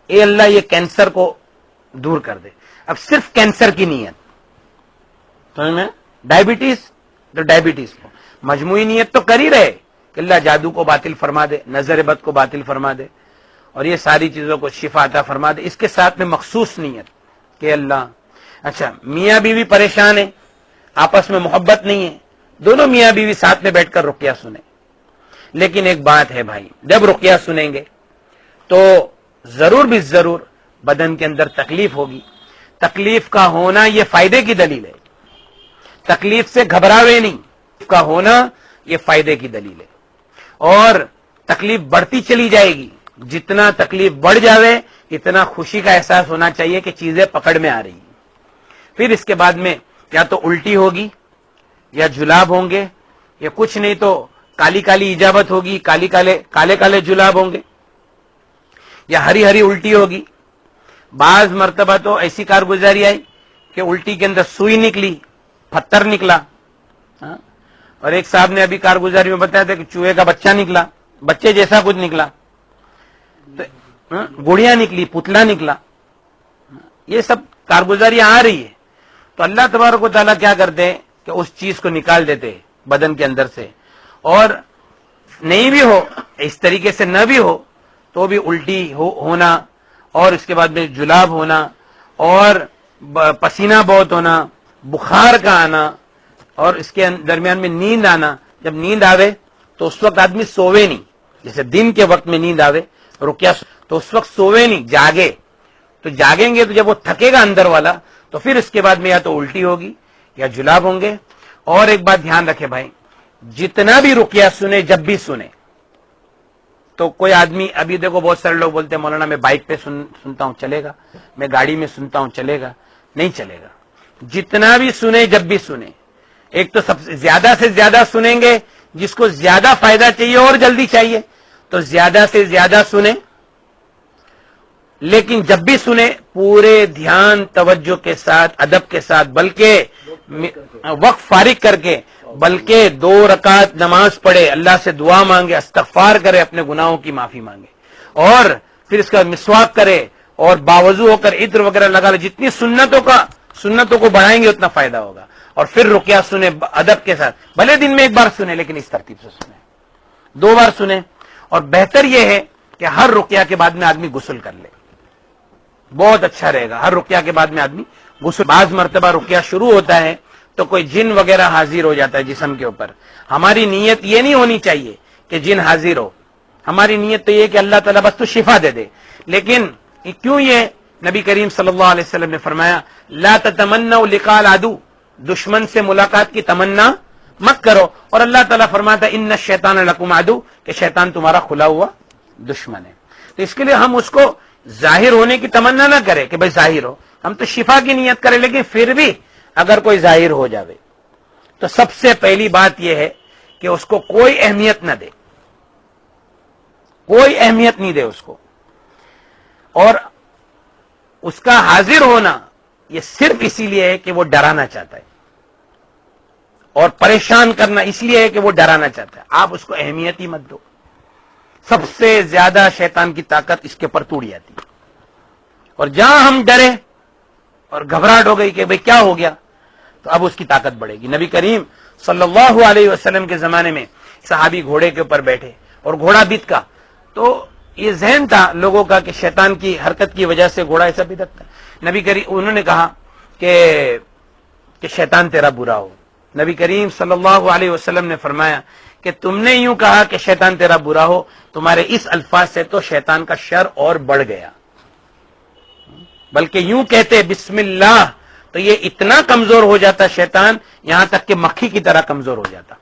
Speaker 1: اے اللہ یہ کینسر کو دور کر دے. اب صرف کینسر کی نیت. سمجھ میں؟ ڈائبٹیز تو ڈائبٹیز کو مجموعی نیت تو کر ہی رہے کہ اللہ جادو کو باطل فرما دے، نظر بد کو باطل فرما دے، اور یہ ساری چیزوں کو شفا عطا فرما دے. اس کے ساتھ میں مخصوص نیت کہ اللہ اچھا میاں بیوی پریشان ہے، آپس میں محبت نہیں ہے، دونوں میاں بیوی ساتھ میں بیٹھ کر رقیہ سنیں. لیکن ایک بات ہے بھائی، جب رقیہ سنیں گے تو ضرور بھی ضرور بدن کے اندر تکلیف ہوگی. تکلیف کا ہونا یہ فائدے کی دلیل ہے. تکلیف سے گھبراوے نہیں، کا ہونا یہ فائدے کی دلیل ہے. اور تکلیف بڑھتی چلی جائے گی، جتنا تکلیف بڑھ جاوے اتنا خوشی کا احساس ہونا چاہیے کہ چیزیں پکڑ میں آ رہی ہیں. پھر اس کے بعد میں یا تو الٹی ہوگی یا جلاب ہوں گے، یا کچھ نہیں تو کالی کالی اجابت ہوگی، کالے کالے جلاب ہوں گے، یا ہری ہری الٹی ہوگی. بعض مرتبہ تو ایسی کارگزاری آئی کہ الٹی کے اندر سوئی نکلی، پتھر نکلا. اور ایک صاحب نے ابھی کارگزاری میں بتایا تھا کہ چوہے کا بچہ نکلا، بچے جیسا کچھ نکلا، گڑیا نکلی، پتلا نکلا. یہ سب کارگزاریاں آ رہی ہے تو اللہ تبارک و تعالیٰ کیا کرتے ہیں کہ اس چیز کو نکال دیتے بدن کے اندر سے. اور نہیں بھی ہو اس طریقے سے نہ بھی ہو تو بھی الٹی ہونا، اور اس کے بعد میں جلاب ہونا، اور پسینہ بہت ہونا، بخار کا آنا، اور اس کے درمیان میں نیند آنا. جب نیند آوے تو اس وقت آدمی سووے نہیں، جیسے دن کے وقت میں نیند آوے رقیہ تو اس وقت سووے نہیں، جاگے. تو جاگیں گے تو جب وہ تھکے گا اندر والا تو پھر اس کے بعد میں یا تو الٹی ہوگی یا جلاب ہوں گے. اور ایک بات دھیان رکھے بھائی، جتنا بھی رقیہ سنے جب بھی سنے تو کوئی آدمی، ابھی دیکھو بہت سارے لوگ بولتے ہیں مولانا میں بائک پہ سنتا ہوں چلے گا، میں گاڑی میں سنتا ہوں چلے گا. نہیں چلے گا. جتنا بھی سنے جب بھی سنے. ایک تو سب سے زیادہ سنیں گے، جس کو زیادہ فائدہ چاہیے اور جلدی چاہیے تو زیادہ سے زیادہ سنیں. لیکن جب بھی سنیں پورے دھیان توجہ کے ساتھ، ادب کے ساتھ، بلکہ وقت فارغ کر کے، بلکہ 2 رکعت نماز پڑھے، اللہ سے دعا مانگے، استغفار کرے، اپنے گناہوں کی معافی مانگے، اور پھر اس کا مسواک کرے اور باوضو ہو کر عطر وغیرہ لگا لے. جتنی سنتوں کو بڑھائیں گے اتنا فائدہ ہوگا. اور پھر رقیہ سنیں ادب کے ساتھ، بھلے دن میں 1 بار سنیں لیکن اس ترتیب سے سنیں، 2 بار سنیں. اور بہتر یہ ہے کہ ہر رقیہ کے بعد میں آدمی غسل کر لے، بہت اچھا رہے گا. ہر رقیہ کے بعد میں آدمی غسل بعض مرتبہ رقیہ شروع ہوتا ہے تو کوئی جن وغیرہ حاضر ہو جاتا ہے جسم کے اوپر. ہماری نیت یہ نہیں ہونی چاہیے کہ جن حاضر ہو، ہماری نیت تو یہ کہ اللہ تعالیٰ بس تو شفا دے دے. لیکن کیوں یہ نبی کریم صلی اللہ علیہ وسلم نے فرمایا لا تتمنوا لقاء العدو، دشمن سے ملاقات کی تمنا مت کرو. اور اللہ تعالیٰ فرماتا ہے ان الشیطان لکم عدو، کہ شیطان تمہارا کھلا ہوا دشمن ہے. تو اس کے لیے ہم اس کو ظاہر ہونے کی تمنا نہ کریں کہ بھائی ظاہر ہو، ہم تو شفا کی نیت کریں. لیکن پھر بھی اگر کوئی ظاہر ہو جاوے تو سب سے پہلی بات یہ ہے کہ اس کو کوئی اہمیت نہ دے، کوئی اہمیت نہیں دے اس کو. اور اس کا حاضر ہونا یہ صرف اسی لیے ہے کہ وہ ڈرانا چاہتا ہے، اور پریشان کرنا اس لیے ہے کہ وہ ڈرانا چاہتا ہے. آپ اس کو اہمیت ہی مت دو. سب سے زیادہ شیطان کی طاقت اس کے اوپر توڑ جاتی ہے. اور جہاں ہم ڈرے اور گھبراہٹ ہو گئی کہ بھئی کیا ہو گیا، تو اب اس کی طاقت بڑھے گی. نبی کریم صلی اللہ علیہ وسلم کے زمانے میں صحابی گھوڑے کے اوپر بیٹھے اور گھوڑا بتکا، تو یہ ذہن تھا لوگوں کا کہ شیطان کی حرکت کی وجہ سے گھوڑا ایسا بتکتا ہے. نبی کریم انہوں نے کہا کہ شیطان تیرا برا ہو. نبی کریم صلی اللہ علیہ وسلم نے فرمایا کہ تم نے یوں کہا کہ شیطان تیرا برا ہو، تمہارے اس الفاظ سے تو شیطان کا شر اور بڑھ گیا. بلکہ یوں کہتے بسم اللہ تو یہ اتنا کمزور ہو جاتا شیطان، یہاں تک کہ مکھی کی طرح کمزور ہو جاتا.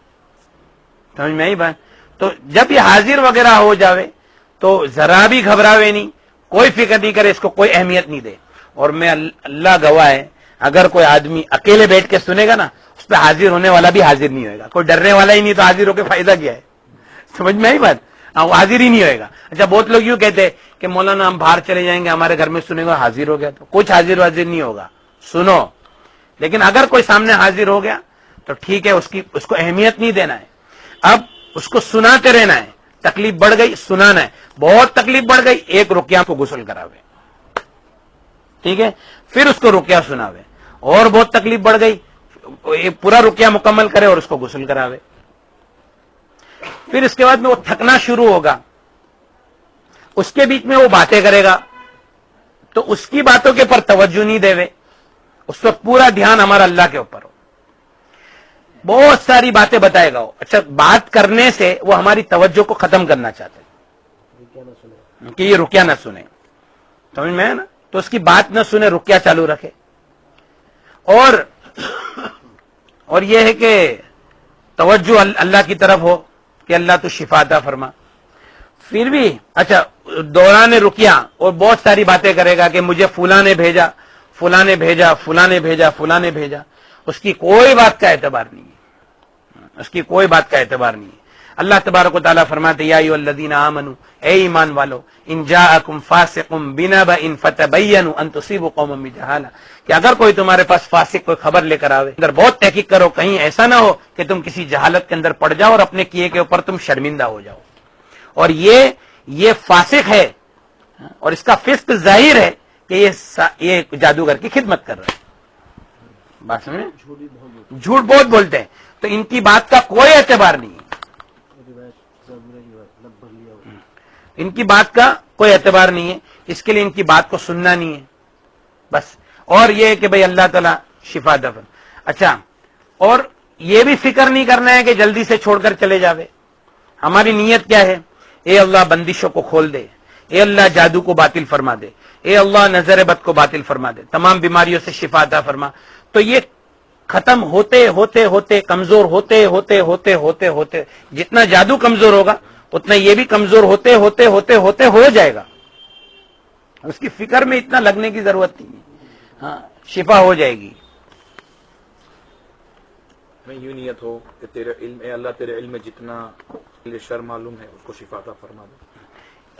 Speaker 1: سمجھ میں آئی بات؟ تو جب یہ حاضر وغیرہ ہو جاوے تو ذرا بھی گھبراوے نہیں، کوئی فکر نہیں کرے، اس کو کوئی اہمیت نہیں دے. اور میں اللہ گواہ ہے، اگر کوئی آدمی اکیلے بیٹھ کے سنے گا نا، اس پہ حاضر ہونے والا بھی حاضر نہیں ہوئے گا. کوئی ڈرنے والا ہی نہیں تو حاضر ہو کے فائدہ کیا ہے؟ سمجھ میں آئی بات؟ وہ حاضر ہی نہیں ہوئے گا. اچھا بہت لوگ یوں کہتے کہ مولانا ہم باہر چلے جائیں گے، ہمارے گھر میں سنے گا حاضر ہو گیا، تو کچھ حاضر نہیں ہوگا. سنو، لیکن اگر کوئی سامنے حاضر ہو گیا تو ٹھیک ہے، اس کو اہمیت نہیں دینا ہے. اب اس کو سناتے رہنا ہے. تکلیف بڑھ گئی سنانا ہے، بہت تکلیف بڑھ گئی ایک رقیہ کو غسل کراوے، ٹھیک ہے، پھر اس کو رقیہ سناوے. اور بہت تکلیف بڑھ گئی پورا رقیہ مکمل کرے اور اس کو غسل کراوے. پھر اس کے بعد میں وہ تھکنا شروع ہوگا، اس کے بیچ میں وہ باتیں کرے گا، تو اس کی باتوں کے پر توجہ نہیں دے، اس وقت پورا دھیان ہمارا اللہ کے اوپر ہو. بہت ساری باتیں بتائے گا وہ. اچھا بات کرنے سے وہ ہماری توجہ کو ختم کرنا چاہتے ہیں کہ یہ رقیہ نہ سنے. سمجھ میں ہے نا؟ تو اس کی بات نہ سنے، رقیہ چالو رکھے. اور یہ ہے کہ توجہ اللہ کی طرف ہو کہ اللہ تو شفا عطا فرما. پھر بھی اچھا دوران رقیہ اور بہت ساری باتیں کرے گا کہ مجھے فلاں نے بھیجا، فلاں نے بھیجا، فلاں نے بھیجا، فلاں نے بھیجا. اس کی کوئی بات کا اعتبار نہیں ہے، اس کی کوئی بات کا اعتبار نہیں ہے. اللہ تبارک و تعالیٰ فرماتے یا ایھا الذین آمنوا، اے ایمان والو، ان جاءکم فاسق بنبأ فتبینوا ان تصیبوا قوما بجہالہ، کہ اگر کوئی تمہارے پاس فاسق کوئی خبر لے کر آوے، اندر بہت تحقیق کرو، کہیں ایسا نہ ہو کہ تم کسی جہالت کے اندر پڑ جاؤ اور اپنے کیے کے اوپر تم شرمندہ ہو جاؤ. اور یہ فاسق ہے اور اس کا فسق ظاہر ہے کہ یہ جادوگر کی خدمت کر رہا ہے. بات سمجھے؟ جھوٹ بہت بولتے ہیں، تو ان کی بات کا کوئی اعتبار نہیں ہے. ان کی بات کا کوئی اعتبار نہیں ہے، اس کے لیے ان کی بات کو سننا نہیں ہے بس. اور یہ ہے کہ بھئی اللہ تعالیٰ شفا دے. اچھا اور یہ بھی فکر نہیں کرنا ہے کہ جلدی سے چھوڑ کر چلے جاوے. ہماری نیت کیا ہے؟ اے اللہ بندشوں کو کھول دے، اے اللہ جادو کو باطل فرما دے، اے اللہ نظر بد کو باطل فرما دے، تمام بیماریوں سے شفا عطا فرما. تو یہ ختم ہوتے ہوتے ہوتے کمزور ہوتے ہوتے ہوتے ہوتے ہوتے جتنا جادو کمزور ہوگا اتنا یہ بھی کمزور ہوتے ہوتے ہوتے ہوتے ہو جائے گا. اس کی فکر میں اتنا لگنے کی ضرورت نہیں ہے. ہاں شفا ہو جائے گی.
Speaker 4: میں یوں نیت ہو کہ تیرے علم، اے اللہ تیرے علم میں جتنا شر معلوم ہے اس کو شفا عطا فرما دے.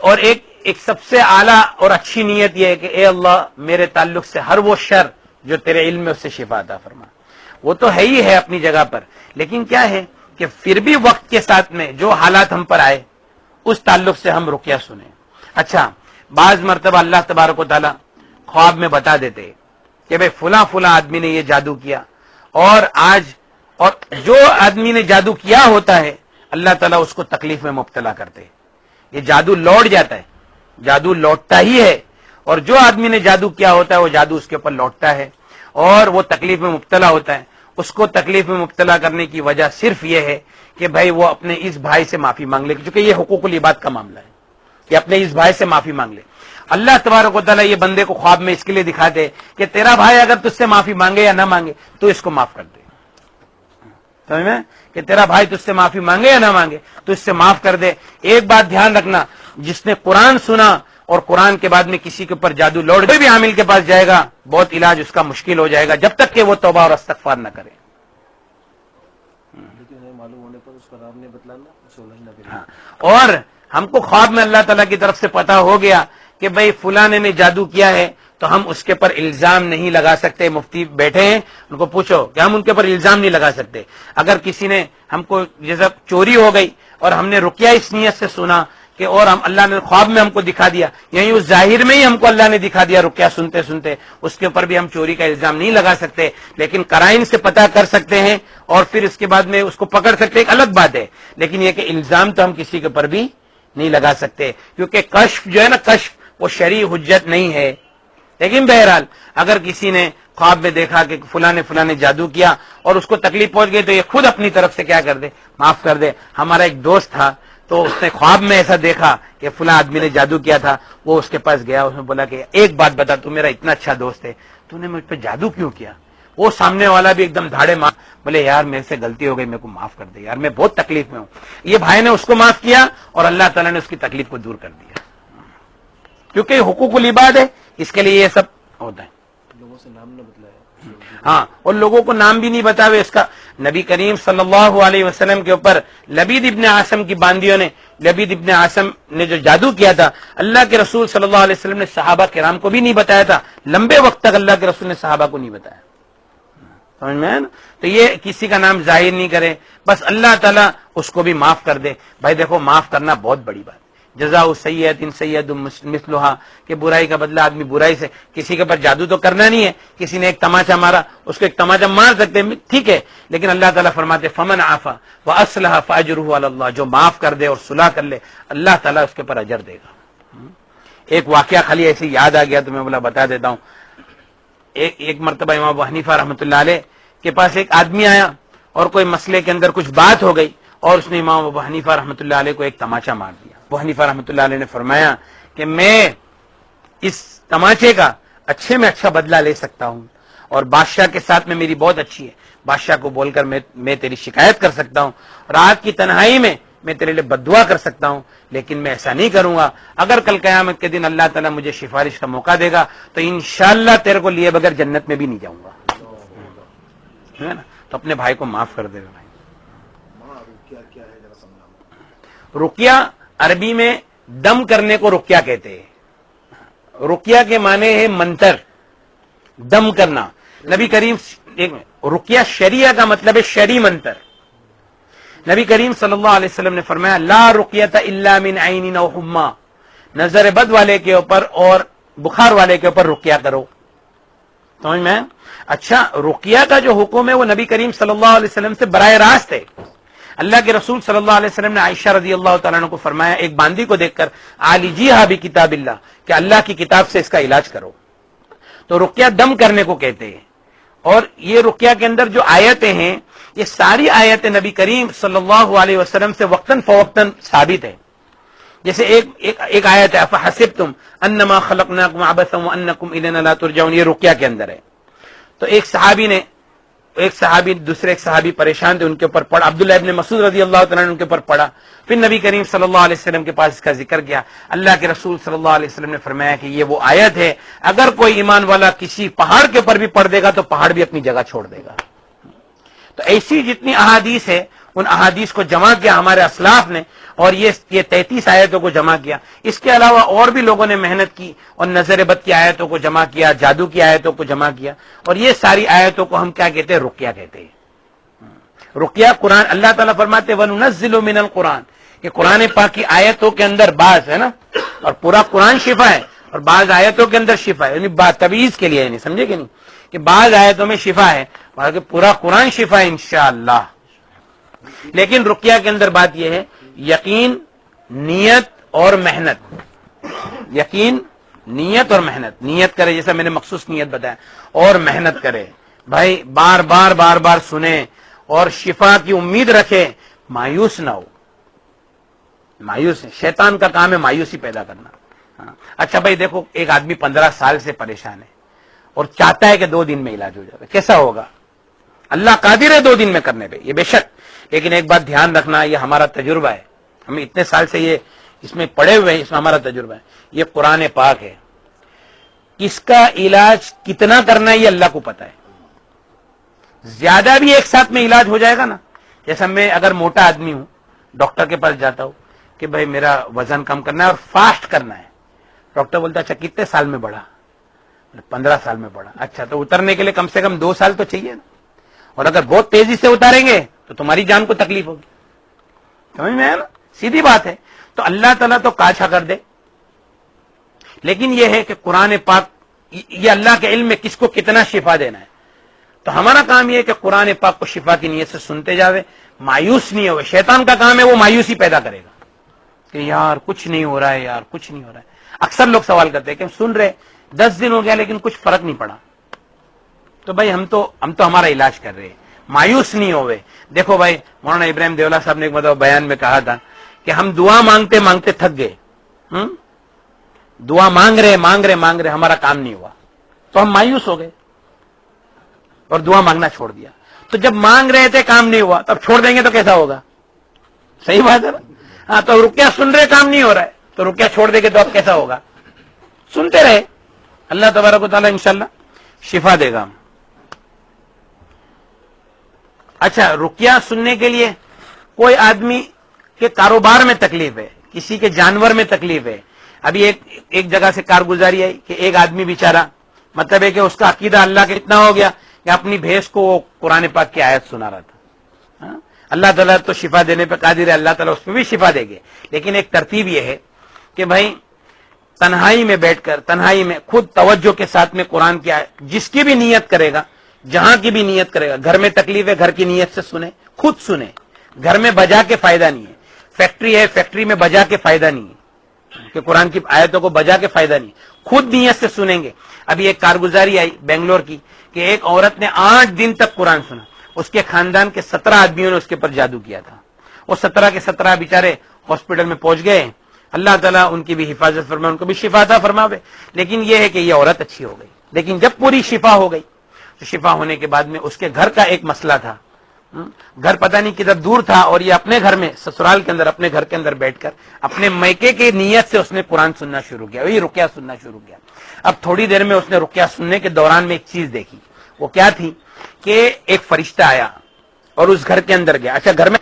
Speaker 1: اور ایک سب سے اعلیٰ اور اچھی نیت یہ ہے کہ اے اللہ میرے تعلق سے ہر وہ شر جو تیرے علم میں اس سے شفا عطا فرما. وہ تو ہے ہی ہے اپنی جگہ پر، لیکن کیا ہے کہ پھر بھی وقت کے ساتھ میں جو حالات ہم پر آئے اس تعلق سے ہم رقیہ سنیں. اچھا بعض مرتبہ اللہ تبارک و تعالیٰ خواب میں بتا دیتے کہ بھئی فلاں فلاں آدمی نے یہ جادو کیا، اور جو آدمی نے جادو کیا ہوتا ہے اللہ تعالیٰ اس کو تکلیف میں مبتلا کرتے. یہ جادو لوٹ جاتا ہے، جادو لوٹتا ہی ہے، اور جو آدمی نے جادو کیا ہوتا ہے وہ جادو اس کے اوپر لوٹتا ہے. اور وہ تکلیف میں مبتلا ہوتا ہے، اس کو تکلیف میں مبتلا کرنے کی وجہ صرف یہ ہے کہ بھائی وہ اپنے اس بھائی سے معافی مانگ لے، کیونکہ یہ حقوق العباد کا معاملہ ہے کہ اپنے اس بھائی سے معافی مانگ لے۔ اللہ تبارک و تعالیٰ یہ بندے کو خواب میں اس کے لیے دکھا دے کہ تیرا بھائی اگر تجھ سے معافی مانگے یا نہ مانگے تو اس کو معاف کر دے، سمجھ میں، کہ تیرا بھائی تجھ سے معافی مانگے یا نہ مانگے تو اس سے معاف کر دے۔ ایک بات دھیان رکھنا، جس نے قرآن سنا اور قرآن کے بعد میں کسی کے اوپر جادو لوٹ، کوئی بھی عامل کے پاس جائے گا بہت علاج اس کا مشکل ہو جائے گا جب تک کہ وہ توبہ اور استغفار نہ کرے۔
Speaker 2: لیکن ہمیں معلوم ہونے پر اس کا نام نہیں بتلانا، اسے الجھنا بھی نہیں۔
Speaker 1: ہاں، اور ہم کو خواب میں اللہ تعالیٰ کی طرف سے پتا ہو گیا کہ بھئی فلاں نے جادو کیا ہے تو ہم اس کے پر الزام نہیں لگا سکتے۔ مفتی بیٹھے ہیں، ان کو پوچھو کہ ہم ان کے پر الزام نہیں لگا سکتے۔ اگر کسی نے ہم کو جیسا چوری ہو گئی اور ہم نے رقیہ اس نیت سے سنا کہ اور ہم اللہ نے خواب میں ہم کو دکھا دیا، یعنی اس ظاہر میں ہی ہم کو اللہ نے دکھا دیا رقیہ سنتے سنتے، اس کے اوپر بھی ہم چوری کا الزام نہیں لگا سکتے، لیکن قرائن سے پتہ کر سکتے ہیں اور پھر اس کے بعد میں اس کو پکڑ سکتے، ایک الگ بات ہے۔ لیکن یہ کہ الزام تو ہم کسی کے اوپر بھی نہیں لگا سکتے، کیونکہ کشف جو ہے نا، کشف وہ شرعی حجت نہیں ہے۔ لیکن بہرحال اگر کسی نے خواب میں دیکھا کہ فلاں نے جادو کیا اور اس کو تکلیف پہنچ گئی تو یہ خود اپنی طرف سے کیا کر دے، معاف کر دے۔ ہمارا ایک دوست تھا تو اس نے خواب میں ایسا دیکھا کہ فلاں آدمی نے جادو کیا تھا، وہ اس کے پاس گیا، اس نے بولا کہ ایک بات بتا، تو میرا اتنا اچھا دوست ہے، تو نے مجھ پہ جادو کیوں کیا؟ وہ سامنے والا بھی ایک دم دھاڑے مار، بولے یار میرے سے غلطی ہو گئی، میرے کو معاف کر دے یار، میں بہت تکلیف میں ہوں۔ یہ بھائی نے اس کو معاف کیا اور اللہ تعالیٰ نے اس کی تکلیف کو دور کر دیا، کیونکہ یہ حقوق العباد ہے، اس کے لیے یہ سب ہوتا ہے۔
Speaker 2: لوگوں سے نام نہ بتلایا۔
Speaker 1: ہاں، اور لوگوں کو نام بھی نہیں بتاوے اس کا۔ نبی کریم صلی اللہ علیہ وسلم کے اوپر لبید ابن عاصم کی باندیوں نے، لبید ابن عاصم نے جو جادو کیا تھا، اللہ کے رسول صلی اللہ علیہ وسلم نے صحابہ کرام کو بھی نہیں بتایا تھا، لمبے وقت تک اللہ کے رسول نے صحابہ کو نہیں بتایا، سمجھ میں ہے نا؟ تو یہ کسی کا نام ظاہر نہیں کرے، بس اللہ تعالیٰ اس کو بھی معاف کر دے۔ بھائی دیکھو، معاف کرنا بہت بڑی بات، جزاء سیئۃ سیئۃ مثلھا، کہ برائی کا بدلہ آدمی برائی سے۔ کسی کے پر جادو تو کرنا نہیں ہے، کسی نے ایک تماچا مارا، اس کو ایک تماچا مار سکتے ہیں، ٹھیک ہے، لیکن اللہ تعالیٰ فرماتے فمن عفا واصلح فاجرہ علی اللہ، جو معاف کر دے اور صلح کر لے اللہ تعالیٰ اس کے پر اجر دے گا۔ ایک واقعہ خالی ایسے یاد آ گیا تو میں بولا بتا دیتا ہوں۔ ایک مرتبہ امام ابو حنیفہ رحمۃ اللہ علیہ کے پاس ایک آدمی آیا اور کوئی مسئلے کے اندر کچھ بات ہو گئی اور اس نے امام ابو حنیفہ رحمۃ اللہ علیہ کو ایک تماچا مار دیا۔ ابو حنیفہ رحمۃ اللہ علیہ نے فرمایا کہ میں اس تماچے کا اچھے میں اچھا بدلہ لے سکتا ہوں اور بادشاہ کے ساتھ میں میری بہت اچھی ہے، بادشاہ کو بول کر میں تیری شکایت کر سکتا ہوں، رات کی تنہائی میں تیرے لیے بددعا کر سکتا ہوں، لیکن میں ایسا نہیں کروں گا۔ اگر کل قیامت کے دن اللہ تعالیٰ مجھے سفارش کا موقع دے گا تو انشاءاللہ تیرے کو لیے بغیر جنت میں بھی نہیں جاؤں گا، ہے نا؟ تو اپنے بھائی کو معاف کر دے گا۔ بھائی
Speaker 2: کیا ہے ذرا سمجھانا۔
Speaker 1: رقیہ عربی میں دم کرنے کو رقیہ کہتے ہیں۔ رقیہ کے معنی ہے منتر، دم کرنا۔ نبی کریم رقیہ شریعہ کا مطلب ہے شرعی منتر۔ نبی کریم صلی اللہ علیہ وسلم نے فرمایا لا رقیۃ الا من عین او حمى، نظر بد والے کے اوپر اور بخار والے کے اوپر رقیہ کرو، سمجھ میں؟ اچھا، رقیہ کا جو حکم ہے وہ نبی کریم صلی اللہ علیہ وسلم سے براہ راست ہے۔ اللہ کے رسول صلی اللہ علیہ وسلم نے عائشہ رضی اللہ تعالیٰ عنہ کو فرمایا ایک باندی کو دیکھ کر عالجیھا بکتاب اللہ، کہ اللہ کی کتاب سے اس کا علاج کرو۔ تو رقیہ دم کرنے کو کہتے ہیں، اور یہ رقیہ کے اندر جو آیتیں ہیں یہ ساری آیتیں نبی کریم صلی اللہ علیہ وسلم سے وقتاً فوقتاً ثابت ہے۔ جیسے ایک آیت ہے افحسبتم انما خلقناکم عبثا وانکم الینا لا ترجعون، یہ رقیہ کے اندر ہے۔ تو ایک صحابی دوسرے ایک صحابی پریشان تھے، ان کے اوپر پڑھا، عبداللہ ابن مسعود رضی اللہ تعالیٰ عنہ ان کے اوپر پڑھا، پھر نبی کریم صلی اللہ علیہ وسلم کے پاس اس کا ذکر کیا۔ اللہ کے رسول صلی اللہ علیہ وسلم نے فرمایا کہ یہ وہ آیت ہے، اگر کوئی ایمان والا کسی پہاڑ کے اوپر بھی پڑھ دے گا تو پہاڑ بھی اپنی جگہ چھوڑ دے گا۔ تو ایسی جتنی احادیث ہے ان احادیث کو جمع کیا ہمارے اسلاف نے، اور یہ 33 آیتوں کو جمع کیا۔ اس کے علاوہ اور بھی لوگوں نے محنت کی اور نظر بد کی آیتوں کو جمع کیا، جادو کی آیتوں کو جمع کیا، اور یہ ساری آیتوں کو ہم کیا کہتے ہیں؟ رقیہ کہتے ہیں۔ رقیہ قرآن، اللہ تعالیٰ فرماتے وَنُنَزِّلُ مِنَ الْقُرْآنِ، کہ قرآن پاک کی آیتوں کے اندر بعض ہے نا، اور پورا قرآن شفا ہے اور بعض آیتوں کے اندر شفا ہے، یعنی تمیز کے لیے، نہیں سمجھے کہ نہیں، کہ بعض آیتوں میں شفا ہے باقی پورا قرآن شفا ہے انشاءاللہ۔ لیکن رقیہ کے اندر بات یہ ہے یقین، نیت اور محنت، یقین نیت اور محنت. نیت کرے جیسا میں نے مخصوص نیت بتایا, اور محنت کرے بھائی, بار بار بار بار سنے اور شفا کی امید رکھے, مایوس نہ ہو. مایوس شیطان کا کام ہے مایوسی پیدا کرنا. اچھا بھائی دیکھو, ایک آدمی 15 سال سے پریشان ہے اور چاہتا ہے کہ 2 دن میں علاج ہو جائے, کیسا ہوگا؟ اللہ قادر ہے 2 دن میں کرنے پہ, یہ بے شک. لیکن ایک بات دھیان رکھنا, یہ ہمارا تجربہ ہے, ہم اتنے سال سے یہ اس میں پڑے ہوئے ہیں, اس میں ہمارا تجربہ ہے. یہ قرآن پاک ہے, کس کا علاج کتنا کرنا ہے یہ اللہ کو پتا ہے. زیادہ بھی ایک ساتھ میں علاج ہو جائے گا نا, جیسا میں اگر موٹا آدمی ہوں, ڈاکٹر کے پاس جاتا ہوں کہ بھائی میرا وزن کم کرنا ہے اور فاسٹ کرنا ہے, ڈاکٹر بولتا ہے اچھا کتنے سال میں بڑھا؟ 15 سال میں بڑھا. اچھا تو اترنے کے لیے کم سے کم 2 سال تو چاہیے نا, اور اگر بہت تیزی سے اتاریں گے تو تمہاری جان کو تکلیف ہوگی. سمجھ میں آیا نا, سیدھی بات ہے. تو اللہ تعالیٰ تو کاشا کر دے, لیکن یہ ہے کہ قرآن پاک, یہ اللہ کے علم میں کس کو کتنا شفا دینا ہے. تو ہمارا کام یہ ہے کہ قرآن پاک کو شفا کی نیت سے سنتے جاوے, مایوس نہیں ہوئے. شیطان کا کام ہے وہ مایوسی پیدا کرے گا کہ یار کچھ نہیں ہو رہا ہے, یار کچھ نہیں ہو رہا ہے. اکثر لوگ سوال کرتے ہیں کہ ہم سن رہے 10 دن ہو گیا لیکن کچھ فرق نہیں پڑا. تو بھائی ہم تو ہمارا علاج کر رہے ہیں, مایوس نہیں ہوئے. دیکھو بھائی, مولانا ابراہیم دیولا صاحب نے ایک مطلب بیان میں کہا تھا کہ ہم دعا مانگتے مانگتے تھک گئے. دعا مانگ رہے ہمارا کام نہیں ہوا تو ہم مایوس ہو گئے اور دعا مانگنا چھوڑ دیا. تو جب مانگ رہے تھے کام نہیں ہوا, تب چھوڑ دیں گے تو کیسا ہوگا؟ صحیح بات ہے نا. ہاں, تو رکیا سن رہے کام نہیں ہو رہا ہے, تو رکیا چھوڑ دیں گے تو اب کیسا ہوگا؟ سنتے رہے, اللہ تبارک و تعالیٰ انشاءاللہ شفا دے گا. اچھا, رکیا سننے کے لیے کوئی آدمی کے کاروبار میں تکلیف ہے, کسی کے جانور میں تکلیف ہے. ابھی ایک جگہ سے کارگزاری آئی کہ ایک آدمی بیچارہ, مطلب ہے کہ اس کا عقیدہ اللہ کے اتنا ہو گیا کہ اپنی بھینس کو وہ قرآن پاک کی آیت سنا رہا تھا. اللہ تعالیٰ تو شفا دینے پہ قادر ہے, اللہ تعالیٰ اس پہ بھی شفا دے گے. لیکن ایک ترتیب یہ ہے کہ بھائی تنہائی میں بیٹھ کر, تنہائی میں خود توجہ کے ساتھ میں قرآن کی آیت, جس کی بھی نیت کرے گا, جہاں کی بھی نیت کرے گا, گھر میں تکلیف ہے گھر کی نیت سے سنے, خود سنے. گھر میں بجا کے فائدہ نہیں ہے, فیکٹری ہے فیکٹری میں بجا کے فائدہ نہیں ہے, کہ قرآن کی آیتوں کو بجا کے فائدہ نہیں, خود نیت سے سنیں گے. ابھی ایک کارگزاری آئی بنگلور کی کہ ایک عورت نے 8 دن تک قرآن سنا, اس کے خاندان کے 17 آدمیوں نے اس کے اوپر جادو کیا تھا. وہ 17 کے 17 بیچارے ہاسپٹل میں پہنچ گئے. اللہ تعالیٰ ان کی بھی حفاظت فرمائے, ان کو بھی شفا عطا فرماوے. لیکن یہ ہے کہ یہ عورت اچھی ہو گئی. لیکن جب پوری شفا ہو گئی تو شفا ہونے کے بعد میں اس کے گھر کا ایک مسئلہ تھا, گھر پتہ نہیں کدھر دور تھا, اور یہ اپنے گھر میں سسرال کے اندر اپنے گھر کے اندر بیٹھ کر اپنے میکے کی نیت سے اس نے قرآن سننا شروع کیا, وہی رقیہ سننا شروع کیا. اب تھوڑی دیر میں اس نے رقیہ سننے کے دوران میں ایک چیز دیکھی. وہ کیا تھی کہ ایک فرشتہ آیا اور اس گھر کے اندر گیا. اچھا, گھر میں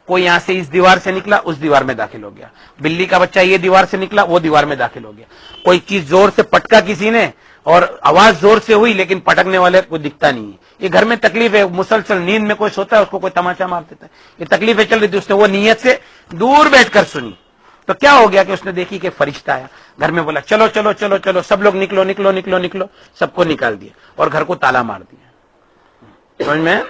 Speaker 1: کوئی یہاں سے اس دیوار سے نکلا اس دیوار میں داخل ہو گیا, بلی کا بچہ یہ دیوار سے نکلا وہ دیوار میں داخل ہو گیا, کوئی چیز زور سے پٹکا کسی نے اور آواز زور سے ہوئی لیکن پٹکنے والے کو دکھتا نہیں ہے. یہ گھر میں تکلیف ہے, مسلسل نیند میں کوئی سوتا ہے اس کو کوئی تماشا مار دیتا ہے, یہ تکلیفیں چل رہی تھی. اس نے وہ نیت سے دور بیٹھ کر سنی. تو کیا ہو گیا کہ اس نے دیکھی کہ فرشتہ آیا گھر میں, بولا چلو چلو چلو چلو سب لوگ نکلو نکلو نکلو نکلو, سب کو نکال دیا اور گھر کو تالا مار دیا. سمجھ میں؟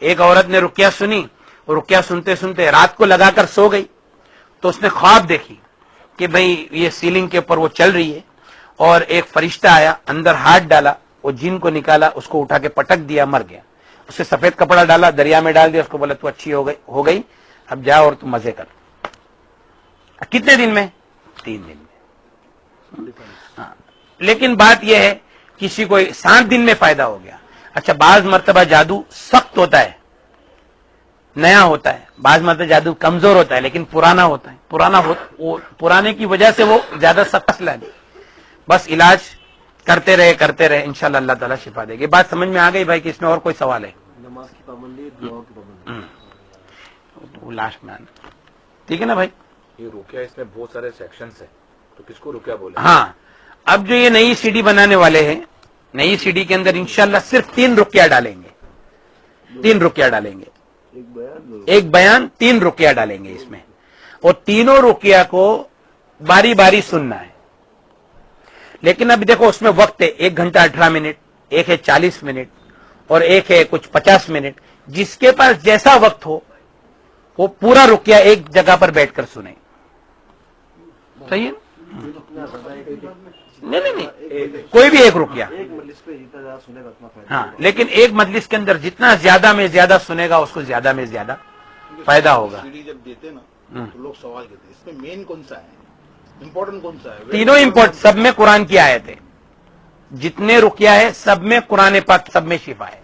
Speaker 1: ایک عورت نے رقیہ سنی, رقیہ سنتے سنتے رات کو لگا کر سو گئی. تو اس نے خواب دیکھی کہ بھئی یہ سیلنگ کے اوپر وہ چل رہی ہے اور ایک فرشتہ آیا, اندر ہاتھ ڈالا, وہ جن کو نکالا, اس کو اٹھا کے پٹک دیا, مر گیا. اسے سفید کپڑا ڈالا, دریا میں ڈال دیا, اس کو بولا تو اچھی ہو گئی اب جا اور تم مزے کر. کتنے دن میں؟ 3 دن میں. لیکن بات یہ ہے کسی کو 7 دن میں فائدہ ہو گیا. اچھا, بعض مرتبہ جادو سخت ہوتا ہے, نیا ہوتا ہے, بعض مرتبہ جادو کمزور ہوتا ہے لیکن پرانا ہوتا ہے. پرانے کی وجہ سے وہ زیادہ سخت مسئلہ نہیں. بس علاج کرتے رہے انشاءاللہ اللہ تعالیٰ شفا دے گی. بات سمجھ میں آ گئی بھائی کہ اس میں اور کوئی سوال ہے؟
Speaker 2: نماز کی پابندی, دعا کی پابندی,
Speaker 1: لاسٹ میں آنا ٹھیک ہے نا بھائی.
Speaker 4: یہ رقیہ اس میں بہت سارے سیکشنز ہیں, تو کس کو رقیہ بولے؟
Speaker 1: ہاں, اب جو یہ نئی سی ڈی بنانے والے ہیں, نئی سی ڈی کے اندر انشاءاللہ صرف 3 رقیہ ڈالیں گے. 3 رقیہ ڈالیں گے, ایک بیان 3 رقیہ ڈالیں گے اس میں, اور تینوں رقیہ کو باری باری سننا ہے. لیکن اب دیکھو اس میں وقت ہے, 1 گھنٹہ 18 منٹ, ایک ہے 40 منٹ, اور ایک ہے کچھ 50 منٹ. جس کے پاس جیسا وقت ہو وہ پورا رقیہ ایک جگہ پر بیٹھ کر سنیں. صحیح ہے. نہیں کوئی بھی ایک رقیہ،
Speaker 2: ایک مجلس پہ جتنا زیادہ سنے گا اتنا فائدہ
Speaker 1: ہاں، لیکن ایک مجلس کے اندر جتنا زیادہ میں زیادہ سنے گا اس کو زیادہ میں زیادہ فائدہ ہوگا۔
Speaker 4: سیڑھی جب دیتے نا تو لوگ سوال کرتے ہیں اس میں مین کون سا ہے، امپورٹنٹ کون سا ہے؟
Speaker 1: تینوں امپورٹ، سب میں قرآن کی آیت ہے، جتنے رقیہ ہے سب میں قرآن پاک، سب میں شفا ہے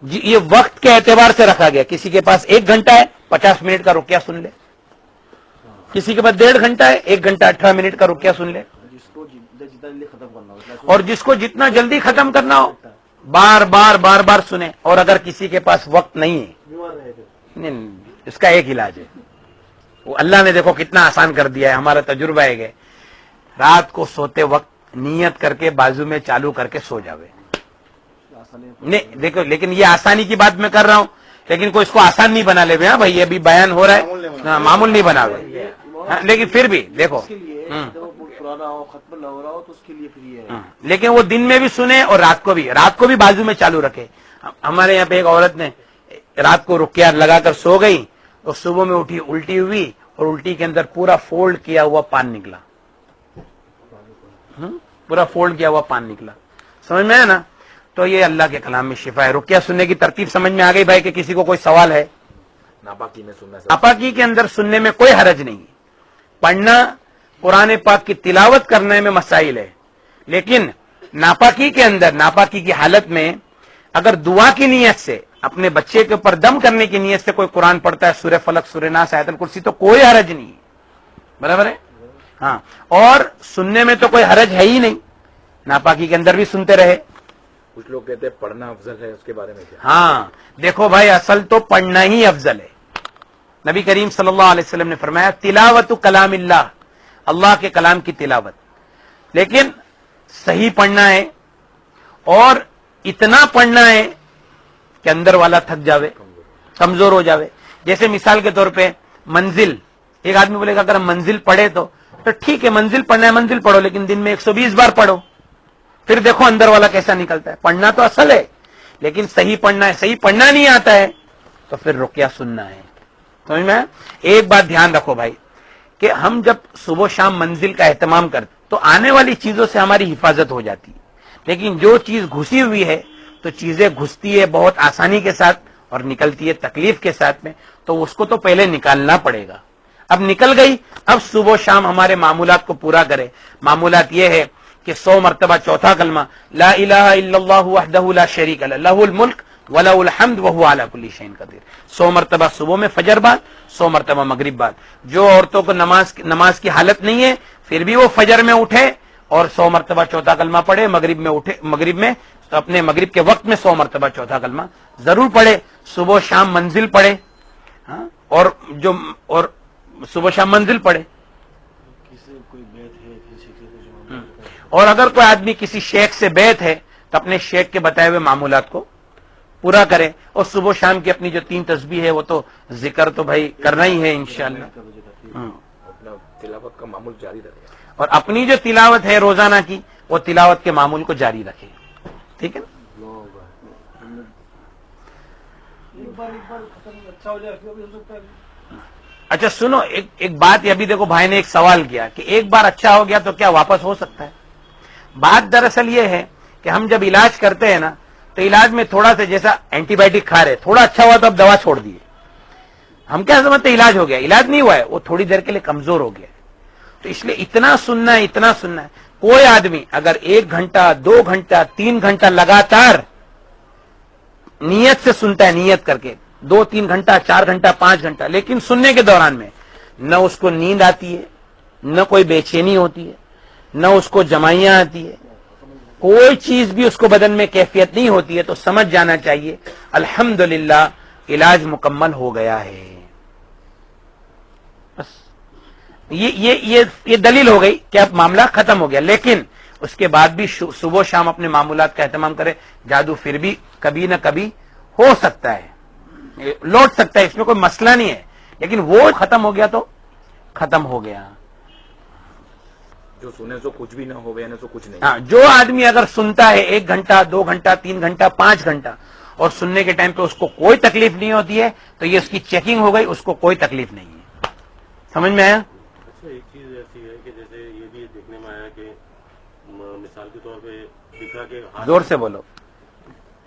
Speaker 1: جی۔ یہ وقت کے اعتبار سے رکھا گیا، کسی کے پاس 1 گھنٹہ ہے 50 منٹ کا رقیہ سن لے، کسی کے پاس 1.5 گھنٹہ ہے 1 گھنٹہ 18 منٹ کا رقیہ سن لے،
Speaker 2: جس کو جتنا جلدی ختم کرنا ہو
Speaker 1: اور جس کو جتنا جلدی ختم کرنا ہو بار بار سنیں۔ اور اگر کسی کے پاس وقت نہیں ہے،
Speaker 2: بیمار رہے گا
Speaker 1: نہیں، اس کا ایک علاج ہے، وہ اللہ نے دیکھو کتنا آسان کر دیا ہے، ہمارا تجربہ ہے، رات کو سوتے وقت نیت کر کے بازو میں چالو کر کے سو جاوے۔ نہیں دیکھو، لیکن یہ آسانی کی بات میں کر رہا ہوں، لیکن کوئی اس کو آسان نہیں بنا لے ہاں بھائی، یہ بھی بیان ہو رہا ہے، معمول نہیں بنا ہوئے، لیکن پھر بھی دیکھو
Speaker 2: اس کے لیے جب وہ پرانا ہو ختم نہ ہو رہا ہو تو اس کے لیے پھر یہ ہے
Speaker 1: لیکن وہ دن میں بھی سنے اور رات کو بھی بازو میں چالو رکھے۔ ہمارے یہاں پہ ایک عورت نے رات کو رقیہ لگا کر سو گئی، اور صبح میں اٹھی الٹی ہوئی، اور الٹی کے اندر پورا فولڈ کیا ہوا پان نکلا، پورا فولڈ کیا ہوا پان نکلا، سمجھ میں ہے نا؟ تو یہ اللہ کے کلام میں شفا ہے۔ رقیہ سننے کی ترتیب سمجھ میں آ گئی بھائی؟ کہ کسی کو کوئی سوال ہے؟
Speaker 4: ناپاکی میں سننا ہے،
Speaker 1: ناپاکی کے اندر سننے میں کوئی حرج نہیں ہے، پڑھنا قرآن پاک کی تلاوت کرنے میں مسائل ہے، لیکن ناپاکی کے اندر، ناپاکی کی حالت میں اگر دعا کی نیت سے، اپنے بچے کے اوپر دم کرنے کی نیت سے کوئی قرآن پڑھتا ہے، سورہ فلق، سورہ ناس، آیت الکرسی، تو کوئی حرج نہیں ہے، برابر ہے؟ ہاں، اور سننے میں تو کوئی حرج ہے ہی نہیں، ناپاکی کے اندر بھی سنتے رہے۔
Speaker 4: کچھ لوگ کہتے ہیں پڑھنا افضل ہے، اس کے بارے میں کیا؟
Speaker 1: ہاں دیکھو بھائی، اصل تو پڑھنا ہی افضل ہے۔ نبی کریم صلی اللہ علیہ وسلم نے فرمایا تلاوت کلام اللہ، اللہ کے کلام کی تلاوت، لیکن صحیح پڑھنا ہے، اور اتنا پڑھنا ہے کہ اندر والا تھک جاوے، کمزور ہو جاوے۔ جیسے مثال کے طور پہ منزل، ایک آدمی بولے گا اگر ہم منزل پڑھے تو ٹھیک ہے، منزل پڑھنا ہے منزل پڑھو، لیکن دن میں 120 بار پڑھو، پھر دیکھو اندر والا کیسا نکلتا ہے۔ پڑھنا تو اصل ہے، لیکن صحیح پڑھنا ہے، صحیح پڑھنا نہیں آتا ہے تو پھر رقیہ سننا ہے، سمجھ میں؟ ایک بات دھیان رکھو بھائی، کہ ہم جب صبح شام منزل کا اہتمام کرتے تو آنے والی چیزوں سے ہماری حفاظت ہو جاتی ہے، لیکن جو چیز گھسی ہوئی ہے تو چیزیں گھستی ہے بہت آسانی کے ساتھ اور نکلتی ہے تکلیف کے ساتھ میں، تو اس کو تو پہلے نکالنا پڑے گا۔ اب نکل گئی، اب صبح شام ہمارے معمولات کو پورا کرے۔ معمولات یہ ہے کہ 100 مرتبہ چوتھا کلمہ لا الہ الا اللہ وحدہ لا شریک لہ لہ الملک ولہ الحمد وہو علی کل شیء قدیر، 100 مرتبہ صبح میں فجر بعد، 100 مرتبہ مغرب بعد۔ جو عورتوں کو نماز کی حالت نہیں ہے پھر بھی وہ فجر میں اٹھے اور 100 مرتبہ چوتھا کلمہ پڑھے، مغرب میں تو اپنے مغرب کے وقت میں 100 مرتبہ چوتھا کلمہ ضرور پڑھے، صبح شام منزل پڑھے، اور صبح شام منزل پڑھے۔
Speaker 2: کسی کوئی بیت ہے کسی کے کچھ،
Speaker 1: اور اگر کوئی آدمی کسی شیخ سے بیعت ہے تو اپنے شیخ کے بتائے ہوئے معمولات کو پورا کرے، اور صبح شام کی اپنی جو 3 تسبیح ہے وہ تو ذکر تو بھائی کرنا ہی ہے انشاءاللہ،
Speaker 4: اپنا تلاوت کا معمول جاری رہے گا،
Speaker 1: اور اپنی جو تلاوت ہے روزانہ کی وہ تلاوت کے معمول کو جاری رکھے، ٹھیک ہے نا؟
Speaker 3: ایک بار ختم اچھا ہو جائے پھر بھی ہو سکتا ہے۔
Speaker 1: اچھا سنو، ایک بات یہ ابھی دیکھو، بھائی نے ایک سوال کیا کہ ایک بار اچھا ہو گیا تو کیا واپس ہو سکتا ہے؟ بات دراصل یہ ہے کہ ہم جب علاج کرتے ہیں نا تو علاج میں تھوڑا سا، جیسا اینٹی بائیوٹک کھا رہے، تھوڑا اچھا ہوا تو اب دوا چھوڑ دیے، ہم کیا سمجھتے علاج ہو گیا؟ علاج نہیں ہوا ہے، وہ تھوڑی دیر کے لیے کمزور ہو گیا، تو اس لیے اتنا سننا ہے، اتنا سننا ہے۔ کوئی آدمی اگر 1 گھنٹہ 2 گھنٹہ 3 گھنٹہ لگاتار نیت سے سنتا ہے، نیت کر کے 2-3 گھنٹہ 4 گھنٹہ 5 گھنٹہ، لیکن سننے کے دوران میں نہ اس کو نیند آتی ہے، نہ کوئی بے چینی ہوتی ہے، نہ اس کو جمائیاں آتی ہے، کوئی چیز بھی اس کو بدن میں کیفیت نہیں ہوتی ہے، تو سمجھ جانا چاہیے الحمدللہ علاج مکمل ہو گیا ہے۔ بس یہ دلیل ہو گئی کہ اب معاملہ ختم ہو گیا، لیکن اس کے بعد بھی صبح شام اپنے معمولات کا اہتمام کرے۔ جادو پھر بھی کبھی نہ کبھی ہو سکتا ہے، لوٹ سکتا ہے، اس میں کوئی مسئلہ نہیں ہے، لیکن وہ ختم ہو گیا تو ختم ہو گیا۔
Speaker 4: جو سنے سو کچھ بھی نہ ہو گیا، نہ سو کچھ نہیں۔
Speaker 1: ہاں، جو آدمی اگر سنتا ہے 1 گھنٹہ 2 گھنٹہ 3 گھنٹہ 5 گھنٹہ اور سننے کے ٹائم پہ اس کو کوئی تکلیف نہیں ہوتی ہے تو یہ اس کی چیکنگ ہو گئی، اس کو کوئی تکلیف نہیں ہے۔ سمجھ میں آیا؟
Speaker 5: اچھا، ایک چیز ایسی ہے کہ جیسے یہ بھی دیکھنے میں آیا کہ مثال کے طور پہ دکھا کہ
Speaker 1: زور سے بولو.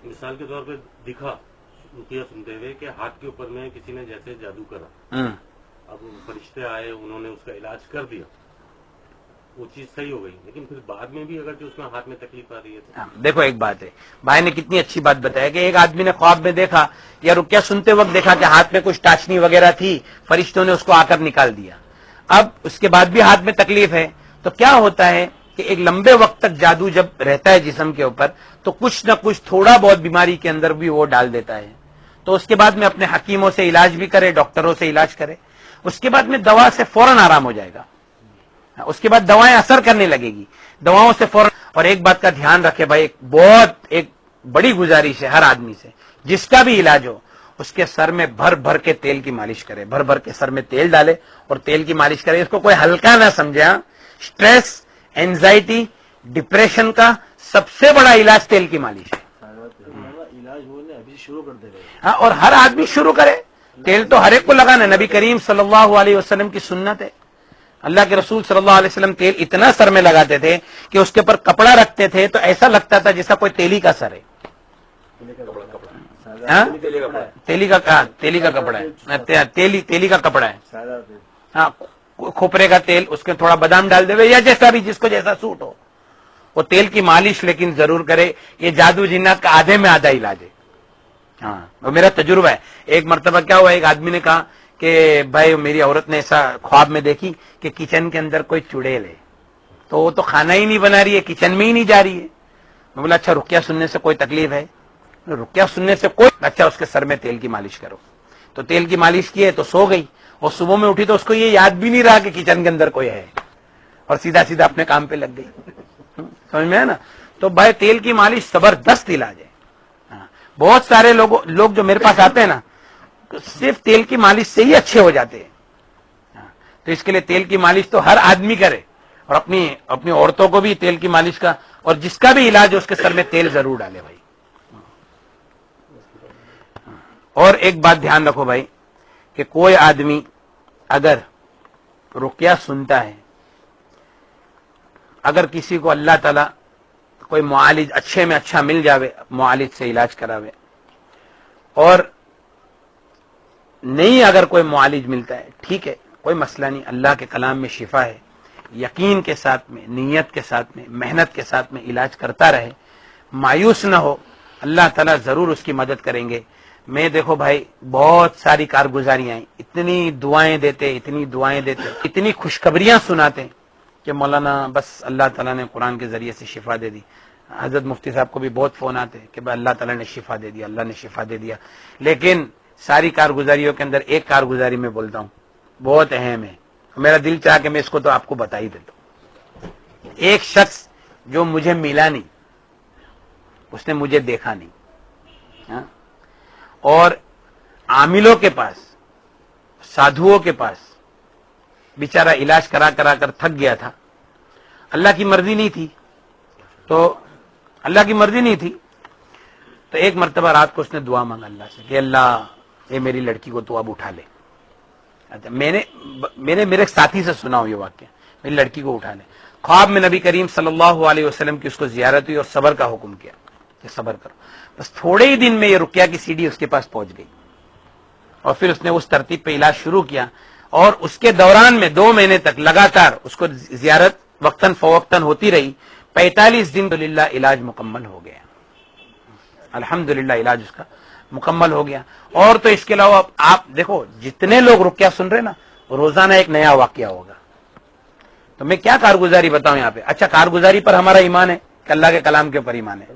Speaker 5: مثال کے طور پہ دکھا رقیہ سنتے ہوئے کہ ہاتھ کے اوپر میں کسی نے جیسے جادو کرا. اب فرشتے آئے, انہوں نے اس کا علاج کر دیا, وہ چیز صحیح ہو گئی, لیکن پھر بعد میں بھی اگر جو اس میں ہاتھ میں تکلیف آ رہی ہے تو
Speaker 1: دیکھو ایک بات ہے, بھائی نے کتنی اچھی بات بتایا کہ ایک آدمی نے خواب میں دیکھا یا رقیہ سنتے وقت دیکھا کہ ہاتھ میں کچھ ٹاچنی وغیرہ تھی, فرشتوں نے اس کو آ کر نکال دیا. اب اس کے بعد بھی ہاتھ میں تکلیف ہے تو کیا ہوتا ہے کہ ایک لمبے وقت تک جادو جب رہتا ہے جسم کے اوپر تو کچھ نہ کچھ تھوڑا بہت بیماری کے اندر بھی وہ ڈال دیتا ہے. تو اس کے بعد میں اپنے حکیموں سے علاج بھی کرے, ڈاکٹروں سے علاج کرے, اس کے بعد میں دوا سے فوراً آرام ہو جائے گا. اس کے بعد دوائیں اثر کرنے لگے گی, دواؤں سے فوراً. اور ایک بات کا دھیان رکھے بھائی, ایک بڑی گزارش ہے ہر آدمی سے, جس کا بھی علاج ہو اس کے سر میں بھر بھر کے تیل کی مالش کرے, بھر بھر کے سر میں تیل ڈالے اور تیل کی مالش کرے. اس کو کوئی ہلکا نہ سمجھے. اسٹریس, اینزائٹی, ڈپریشن کا سب سے بڑا علاج تیل کی مالش ہے.
Speaker 2: علاج ہونے ابھی شروع کر دے رہے ہیں.
Speaker 1: ہاں, اور ہر آدمی شروع کرے. تیل تو ہر ایک کو لگانا. نبی کریم صلی اللہ علیہ وسلم کی سنت ہے. اللہ کے رسول صلی اللہ علیہ وسلم تیل اتنا سر میں لگاتے تھے کہ اس کے اوپر کپڑا رکھتے تھے تو ایسا لگتا تھا جیسا کوئی تیلی کا سر ہے. تیلی کا کپڑا ہے, تیلی کا کپڑا ہے. ہاں, کھوپرے کا تیل, اس کے تھوڑا بادام ڈال دے یا جیسا بھی جس کو جیسا سوٹ ہو, وہ تیل کی مالش لیکن ضرور کرے. یہ جادو جنات کا آدھے میں آدھا علاج ہے. ہاں, وہ میرا تجربہ ہے. ایک مرتبہ کیا ہوا, ایک آدمی نے کہا کہ بھائی میری عورت نے ایسا خواب میں دیکھی کہ کچن کے اندر کوئی چڑیل ہے, تو وہ تو کھانا ہی نہیں بنا رہی ہے, کچن میں ہی نہیں جا رہی ہے. میں بولا اچھا رقیہ سننے سے کوئی تکلیف ہے؟ رقیہ سننے سے کوئی. اچھا اس کے سر میں تیل کی مالش کرو. تو تیل کی مالش کی ہے تو سو گئی, اور صبح میں اٹھی تو اس کو یہ یاد بھی نہیں رہا کہ کچن کے اندر کوئی ہے, اور سیدھا سیدھا اپنے کام پہ لگ گئی. سمجھ میں ہے نا. تو بھائی تیل کی مالش زبردست علاج ہے. بہت سارے لوگ جو میرے پاس آتے ہیں نا صرف تیل کی مالش سے ہی اچھے ہو جاتے ہیں. تو اس کے لیے تیل کی مالش تو ہر آدمی کرے, اور اپنی عورتوں کو بھی تیل کی مالش کا, اور جس کا بھی علاج ہے اس کے سر میں تیل ضرور ڈالے بھائی. اور ایک بات دھیان رکھو بھائی کہ کوئی آدمی اگر رقیہ سنتا ہے, اگر کسی کو اللہ تعالی کوئی معالج اچھے میں اچھا مل جاوے, معالج سے علاج کراوے, اور نہیں اگر کوئی معالج ملتا ہے ٹھیک ہے, کوئی مسئلہ نہیں, اللہ کے کلام میں شفا ہے, یقین کے ساتھ میں, نیت کے ساتھ میں, محنت کے ساتھ میں علاج کرتا رہے, مایوس نہ ہو, اللہ تعالیٰ ضرور اس کی مدد کریں گے. میں دیکھو بھائی بہت ساری کارگزاریاں ہیں, اتنی دعائیں دیتے, اتنی خوشخبریاں سناتے کہ مولانا بس اللہ تعالیٰ نے قرآن کے ذریعے سے شفا دے دی. حضرت مفتی صاحب کو بھی بہت فون آتے کہ بھائی اللہ تعالیٰ نے شفا دے دیا, اللہ نے شفا دے دیا. لیکن ساری کارگزاریوں کے اندر ایک کارگزاری میں بولتا ہوں بہت اہم ہے, میرا دل چاہا کہ میں اس کو تو آپ کو بتا ہی دیتا ہوں. ایک شخص جو مجھے ملا نہیں, اس نے مجھے دیکھا نہیں, ہاں, اور عاملوں کے پاس, سادھوؤں کے پاس بیچارہ علاج کرا کر تھک گیا تھا. اللہ کی مرضی نہیں تھی, تو ایک مرتبہ رات کو اس نے دعا مانگا اللہ سے کہ اللہ یہ میری لڑکی کو تو اب اٹھا لے. اچھا, میں نے میرے ساتھی سے سنا ہو یہ واقعہ, میری لڑکی کو اٹھا لے. خواب میں نبی کریم صلی اللہ علیہ وسلم کی اس کو زیارت ہوئی اور صبر کا حکم کیا کہ صبر کرو. بس تھوڑے ہی دن میں یہ رقیہ کی سیڑھی اس کے پاس پہنچ گئی, اور پھر اس نے اس ترتیب پہ علاج شروع کیا, اور اس کے دوران میں 2 مہینے تک لگاتار اس کو زیارت وقتاً فوقتاً ہوتی رہی. 45 دن الحمدللہ علاج مکمل ہو گیا, الحمدللہ علاج اس کا مکمل ہو گیا. اور تو اس کے علاوہ آپ دیکھو جتنے لوگ رقیہ سن رہے نا, روزانہ ایک نیا واقعہ ہوگا. تو میں کیا کارگزاری بتاؤں یہاں پہ. اچھا, کارگزاری پر ہمارا ایمان ہے کہ اللہ کے کلام کے اوپر ایمان ہے,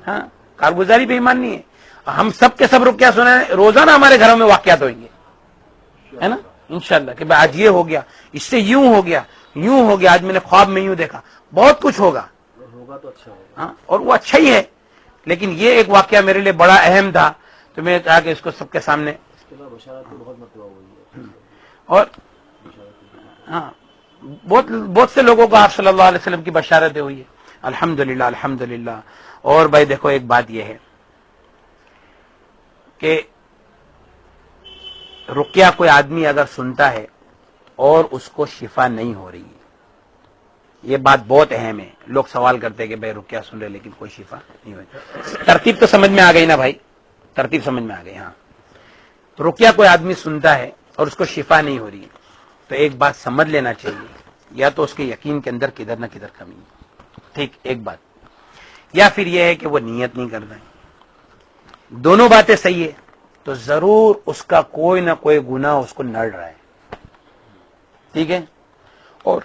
Speaker 1: ہاں, کارگزاری پہ ایمان نہیں ہے. ہم سب کے سب رقیہ سنیں, روزانہ ہمارے گھروں میں واقعات ہوئیں گے, ہے نا, انشاءاللہ کہ بھائی آج یہ ہو گیا, اس سے یوں ہو گیا, آج میں نے خواب میں یوں دیکھا, بہت کچھ ہوگا
Speaker 2: تو اچھا ہوگا.
Speaker 1: ہاں, اور وہ اچھا ہی ہے. لیکن یہ ایک واقعہ میرے لیے بڑا اہم تھا, تو میں نے کہا کہ اس کو سب کے سامنے.
Speaker 2: اس کے بعد بشارت بہت مرتبہ ہوئی ہے,
Speaker 1: اور ہاں, بہت سے لوگوں کو آپ صلی اللہ علیہ وسلم کی بشارتیں ہوئی ہے, الحمدللہ الحمدللہ. اور بھائی دیکھو ایک بات یہ ہے کہ رقیہ کوئی آدمی اگر سنتا ہے اور اس کو شفا نہیں ہو رہی ہے, یہ بات بہت اہم ہے. لوگ سوال کرتے ہیں کہ بھائی رقیہ سن رہے لیکن کوئی شفا نہیں ہوئی. ترتیب تو سمجھ میں آ گئی نا بھائی, ترتیب سمجھ میں آ گئی. ہاں, رقیہ کوئی آدمی سنتا ہے اور اس کو شفا نہیں ہو رہی ہے تو ایک بات سمجھ لینا چاہیے, یا تو اس کے یقین کے اندر کدھر نہ کدھر کمی ہے, ٹھیک, ایک بات, یا پھر یہ ہے کہ وہ نیت نہیں کر رہا ہے. دونوں باتیں صحیح ہے تو ضرور اس کا کوئی نہ کوئی گناہ اس کو نڑ رہا ہے, ٹھیک ہے, اور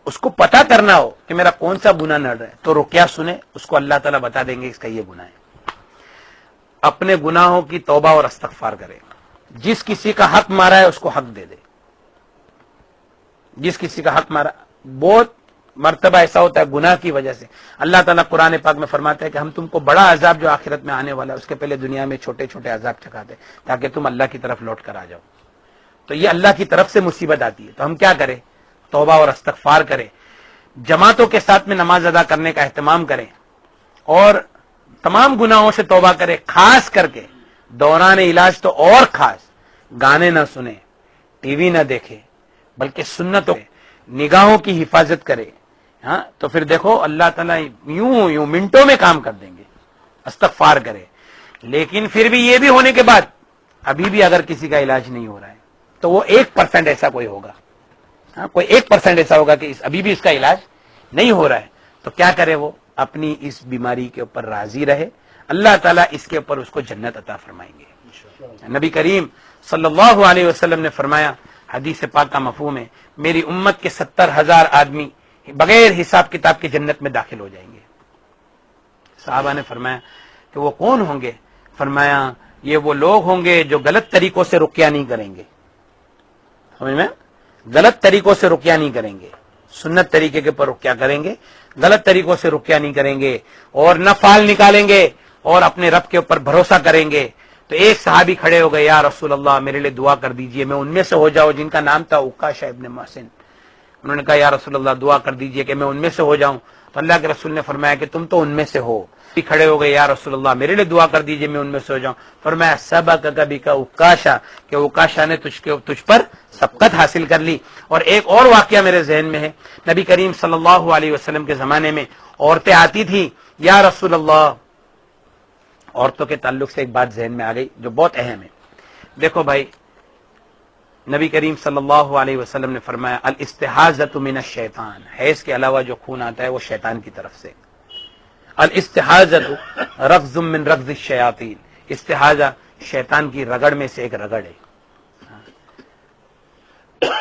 Speaker 1: اس کو پتا کرنا ہو کہ میرا کون سا گناہ نڑ رہا ہے تو رقیہ سنے, اس کو اللہ تعالیٰ بتا دیں گے اس کا یہ گناہ ہے. اپنے گناہوں کی توبہ اور استغفار کرے. جس کسی کا حق مارا ہے اس کو حق دے دے. جس کسی کا حق مارا, بہت مرتبہ ایسا ہوتا ہے گناہ کی وجہ سے اللہ تعالیٰ قرآن پاک میں فرماتا ہے کہ ہم تم کو بڑا عذاب جو آخرت میں آنے والا ہے اس کے پہلے دنیا میں چھوٹے چھوٹے عذاب چکھاتے تاکہ تم اللہ کی طرف لوٹ کر آ جاؤ. تو یہ اللہ کی طرف سے مصیبت آتی ہے, تو ہم کیا کریں, توبہ اور استغفار کریں, جماعتوں کے ساتھ میں نماز ادا کرنے کا اہتمام کریں اور تمام گناہوں سے توبہ کریں. خاص کر کے دوران علاج تو اور خاص, گانے نہ سنیں, ٹی وی نہ دیکھے, بلکہ سنتوں نگاہوں کی حفاظت کرے. ہاں, تو پھر دیکھو اللہ تعالیٰ یوں منٹوں میں کام کر دیں گے. استغفار کرے. لیکن پھر بھی یہ بھی ہونے کے بعد ابھی بھی اگر کسی کا علاج نہیں ہو رہا ہے تو وہ 1% ایسا کوئی ہوگا, ہاں, کوئی 1% ایسا ہوگا کہ ابھی بھی اس کا علاج نہیں ہو رہا ہے, تو کیا کرے, وہ اپنی اس بیماری کے اوپر راضی رہے. اللہ تعالیٰ اس کے اوپر اس کو جنت عطا فرمائیں گے. نبی کریم صلی اللہ علیہ وسلم نے فرمایا, حدیث پاک کا مفہوم ہے, میری امت کے 70,000 آدمی بغیر حساب کتاب کی جنت میں داخل ہو جائیں گے. صحابہ نے فرمایا کہ وہ کون ہوں گے؟ فرمایا یہ وہ لوگ ہوں گے جو غلط طریقوں سے رقیہ نہیں کریں گے. سمجھ میں, غلط طریقوں سے رقیہ نہیں کریں گے, سنت طریقے کے اوپر رقیہ کریں گے, غلط طریقوں سے رقیہ نہیں کریں گے, اور نہ فال نکالیں گے اور اپنے رب کے اوپر بھروسہ کریں گے. تو ایک صحابی کھڑے ہو گئے, یا رسول اللہ میرے لیے دعا کر دیجئے, میں ان میں سے ہو جاؤں, جن کا نام تھا عکاشہ ابن محسن. انہوں نے کہا یا رسول اللہ دعا کر دیجئے کہ میں ان میں سے ہو جاؤں. تو اللہ کے رسول نے فرمایا کہ تم تو ان میں سے ہو. کھڑے ہو گئے, یا رسول اللہ میرے لیے دعا کر دیجئے میں ان میں سے ہو جاؤں. فرمایا سبق کبھی کا عکاشہ, کہ عکاشہ نے تجھ پر سبقت حاصل کر لی. اور ایک اور واقعہ میرے ذہن میں ہے, نبی کریم صلی اللہ علیہ وسلم کے زمانے میں عورتیں آتی تھی, یا رسول اللہ, عورتوں کے تعلق سے ایک بات ذہن میں آ گئی جو بہت اہم ہے. دیکھو بھائی, نبی کریم صلی اللہ علیہ وسلم نے فرمایا الاستحاضۃ من الشیطان, حیض کے علاوہ جو خون آتا ہے وہ شیطان کی طرف سے. الاستحاضۃ رغز من رغز الشیاطین, استحاضہ شیطان کی رگڑ میں سے ایک رگڑ ہے.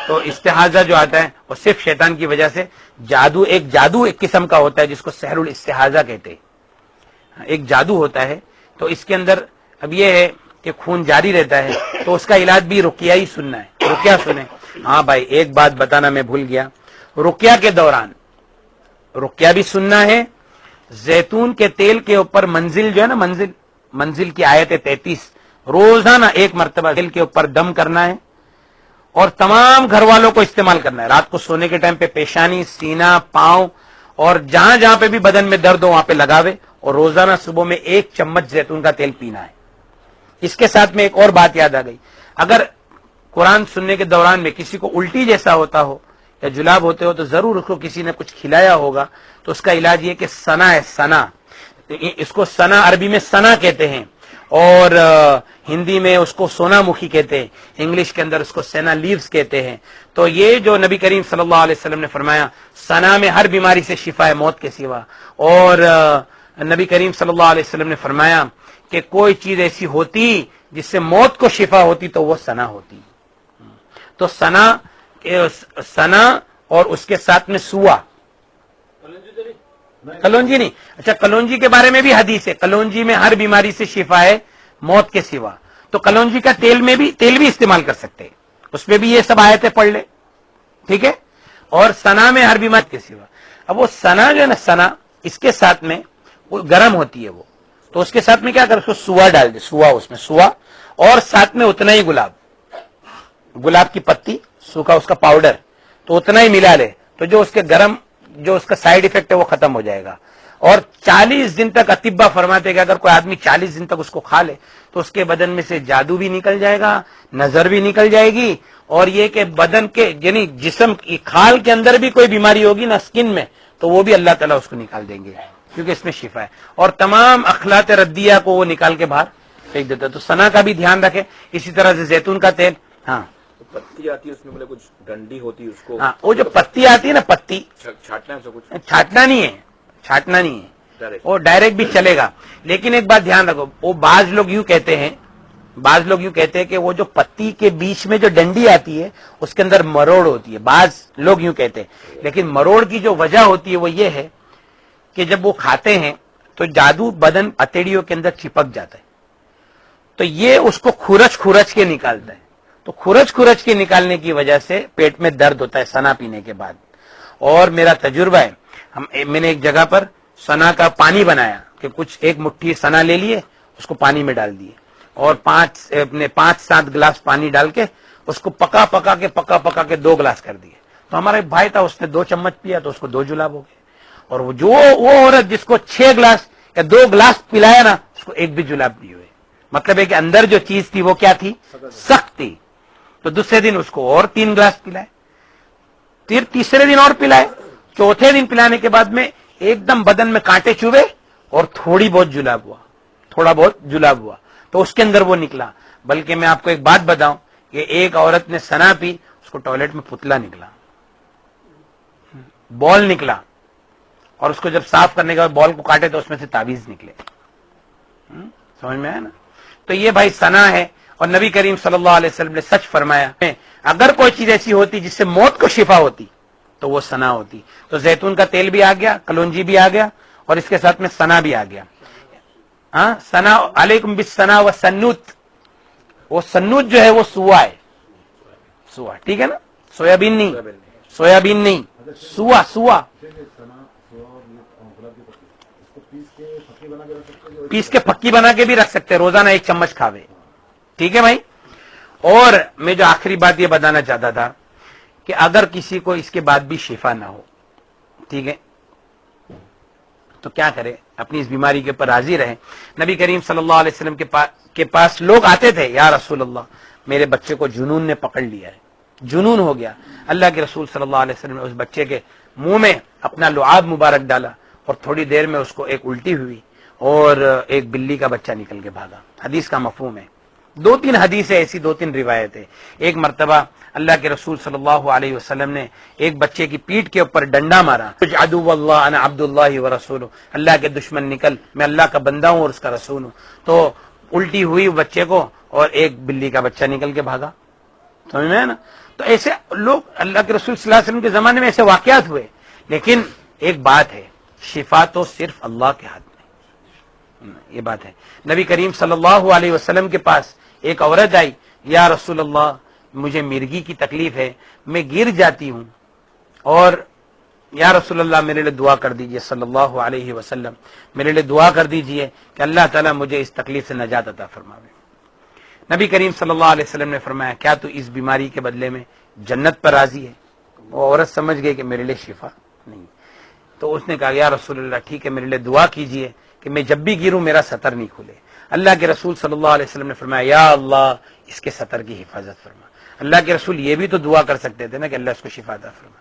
Speaker 1: تو استحاضہ جو آتا ہے وہ صرف شیطان کی وجہ سے, جادو ایک قسم کا ہوتا ہے جس کو سحر الاستحاضہ کہتے ہیں, ایک جادو ہوتا ہے. تو اس کے اندر اب یہ ہے کہ خون جاری رہتا ہے, تو اس کا علاج بھی رقیہ ہی سننا ہے. رقیہ سنیں. ہاں بھائی, ایک بات بتانا میں بھول گیا, رقیہ کے دوران رقیہ بھی سننا ہے. زیتون کے تیل کے اوپر منزل جو ہے نا, منزل کی آیت 33, روزانہ ایک مرتبہ تیل کے اوپر دم کرنا ہے اور تمام گھر والوں کو استعمال کرنا ہے. رات کو سونے کے ٹائم پہ پیشانی, سینہ, پاؤں اور جہاں جہاں پہ بھی بدن میں درد ہو وہاں پہ لگاوے, اور روزانہ صبح میں 1 چمچ زیتون کا تیل پینا ہے. اس کے ساتھ میں ایک اور بات یاد آ گئی, اگر قرآن سننے کے دوران میں کسی کو الٹی جیسا ہوتا ہو یا جلاب ہوتے ہو تو ضرور اس کو کسی نے کچھ کھلایا ہوگا, تو اس کا علاج یہ کہ سنا ہے. سنا, اس کو سنا عربی میں سنا کہتے ہیں, اور ہندی میں اس کو سونا مکھی کہتے ہیں, انگلش کے اندر اس کو سینا لیوز کہتے ہیں. تو یہ جو نبی کریم صلی اللہ علیہ وسلم نے فرمایا, سنا میں ہر بیماری سے شفا ہے موت کے سوا. اور نبی کریم صلی اللہ علیہ وسلم نے فرمایا کہ کوئی چیز ایسی ہوتی جس سے موت کو شفا ہوتی تو وہ سنا ہوتی. تو سنا اور اس کے ساتھ میں سوا, کلونجی نہیں, اچھا کلونجی کے بارے میں بھی حدیث ہے, کلونجی میں ہر بیماری سے شفا ہے موت کے سوا. تو کلونجی کا تیل بھی استعمال کر سکتے ہیں, اس میں بھی یہ سب آیتیں پڑھ لے, ٹھیک ہے. اور سنا میں ہر بیماری کے سوا. اب وہ سنا جو ہے نا, سنا اس کے ساتھ میں وہ گرم ہوتی ہے وہ, تو اس کے ساتھ میں کیا کر, اس کو سوا ڈال دے, سوا, اس میں سوا, اور ساتھ میں اتنا ہی گلاب کی پتی سوکھا اس کا پاؤڈر, تو اتنا ہی ملا لے, تو جو اس کے گرم جو اس کا سائیڈ ایفیکٹ ہے وہ ختم ہو جائے گا. اور 40 دن تک اطباء فرماتے کہ اگر کوئی آدمی 40 دن تک اس کو کھا لے تو اس کے بدن میں سے جادو بھی نکل جائے گا, نظر بھی نکل جائے گی, اور یہ کہ بدن کے یعنی جسم کی کھال کے اندر بھی کوئی بیماری ہوگی نا اسکن میں تو وہ بھی اللہ تعالیٰ اس کو نکال دیں گے, کیونکہ اس میں شفا ہے. اور تمام اخلاط ردیہ کو وہ نکال کے باہر پھینک دیتا ہے. تو سنا کا بھی دھیان رکھے. اسی طرح سے زیتون کا تیل, ہاں
Speaker 4: پتی آتی ہے اس میں مطلب کچھ ڈنڈی ہوتی ہے اس کو,
Speaker 1: ہاں وہ جو پتی آتی ہے نا, پتی
Speaker 4: چھاٹنا ہے اسے کچھ,
Speaker 1: چھاٹنا نہیں ہے, چھاٹنا نہیں ہے,
Speaker 4: ڈائریکٹ.
Speaker 1: وہ ڈائریکٹ بھی چلے گا. لیکن ایک بات دھیان رکھو, وہ بعض لوگ یوں کہتے ہیں کہ وہ جو پتی کے بیچ میں جو ڈنڈی آتی ہے اس کے اندر مروڑ ہوتی ہے. بعض لوگ یوں کہتے ہیں, لیکن مروڑ کی جو وجہ ہوتی ہے وہ یہ ہے کہ جب وہ کھاتے ہیں تو جادو بدن ہتھیلیوں کے اندر چپک جاتا ہے, تو یہ اس کو کھرچ کے نکالتا ہے. تو کھرچ کے نکالنے کی وجہ سے پیٹ میں درد ہوتا ہے سنا پینے کے بعد. اور میرا تجربہ ہے, میں نے ایک جگہ پر سنا کا پانی بنایا کہ کچھ ایک مٹھی سنا لے لیے, اس کو پانی میں ڈال دیے اور 5-7 گلاس پانی ڈال کے اس کو پکا پکا کے 2 گلاس کر دیے. تو ہمارا ایک بھائی تھا, اس نے 2 چمچ پیا تو اس کو 2 جلاب ہو گئے. اور وہ عورت جس کو 6 گلاس یا 2 گلاس پلایا نا, اس کو 1 بھی جلاب نہیں ہوئے. مطلب ہے کہ اندر جو چیز تھی وہ کیا تھی, سخت تھی. تو دوسرے دن اس کو اور 3 گلاس پلائے, پھر تیسرے دن اور پلائے, چوتھے دن پلانے کے بعد میں ایک دم بدن میں کانٹے چوبے اور تھوڑا بہت جلاب ہوا تو اس کے اندر وہ نکلا. بلکہ میں آپ کو ایک بات بتاؤں کہ ایک عورت نے سنا پی, اس کو ٹوائلٹ میں پتلا نکلا, بال نکلا, اور اس کو جب صاف کرنے کے بعد بال کو کاٹے تو اس میں سے تعویذ نکلے. سمجھ میں آیا نا. تو یہ بھائی سنا ہے. اور نبی کریم صلی اللہ علیہ وسلم نے سچ فرمایا, اگر کوئی چیز ایسی ہوتی جس سے موت کو شفا ہوتی تو وہ سنا ہوتی. تو زیتون کا تیل بھی آ گیا, کلونجی بھی آ گیا, اور اس کے ساتھ میں سنا بھی آ گیا. ہاں سنا علیکم بالسنا و سنوت, وہ سنوت جو ہے وہ سوا ہے, سوا, ٹھیک ہے نا, سویابین نہیں, سوا پیس کے پکی بنا کے بھی رکھ سکتے, روزانہ 1 چمچ کھاوے. ٹھیک ہے بھائی. اور میں جو آخری بات یہ بتانا چاہتا تھا کہ اگر کسی کو اس کے بعد بھی شفا نہ ہو, ٹھیک ہے, تو کیا کرے, اپنی اس بیماری کے اوپر راضی رہے. نبی کریم صلی اللہ علیہ وسلم کے پاس لوگ آتے تھے, یا رسول اللہ میرے بچے کو جنون نے پکڑ لیا ہے, جنون ہو گیا. اللہ کے رسول صلی اللہ علیہ وسلم نے اس بچے کے منہ میں اپنا لعاب مبارک ڈالا, اور تھوڑی دیر میں اس کو ایک الٹی ہوئی اور ایک بلی کا بچہ نکل کے بھاگا. حدیث کا مفہوم ہے. 2-3 حدیثیں ایسی, 2-3 روایتیں. ایک مرتبہ اللہ کے رسول صلی اللہ علیہ وسلم نے ایک بچے کی پیٹھ کے اوپر ڈنڈا مارا, عدو اللہ انا عبد اللہ ورسولہ, اللہ کے دشمن نکل, میں اللہ کا بندہ ہوں اور اس کا رسول ہوں. تو الٹی ہوئی بچے کو اور ایک بلی کا بچہ نکل کے بھاگا. سمجھ میں ہے نا. تو ایسے لوگ, اللہ کے رسول صلی اللہ علیہ وسلم کے زمانے میں ایسے واقعات ہوئے. لیکن ایک بات ہے, شفا تو صرف اللہ کے ہاتھ میں, یہ بات ہے. نبی کریم صلی اللہ علیہ وسلم کے پاس ایک عورت آئی, یا رسول اللہ مجھے مرگی کی تکلیف ہے, میں گر جاتی ہوں, اور یا رسول اللہ میرے لیے دعا کر دیجئے, صلی اللہ علیہ وسلم میرے لیے دعا کر دیجئے کہ اللہ تعالیٰ مجھے اس تکلیف سے نجات عطا فرمائے. نبی کریم صلی اللہ علیہ وسلم نے فرمایا, کیا تو اس بیماری کے بدلے میں جنت پر راضی ہے؟ وہ عورت سمجھ گئی کہ میرے لیے شفا نہیں. تو اس نے کہا, یا رسول اللہ ٹھیک ہے, میرے لیے دعا کیجئے کہ میں جب بھی گروں میرا سطر نہیں کھلے. اللہ کے رسول صلی اللہ علیہ وسلم نے فرمایا, یا اللہ اس کے سطر کی حفاظت فرما. اللہ کے رسول یہ بھی تو دعا کر سکتے تھے نا کہ اللہ اس کو شفا عطا فرما.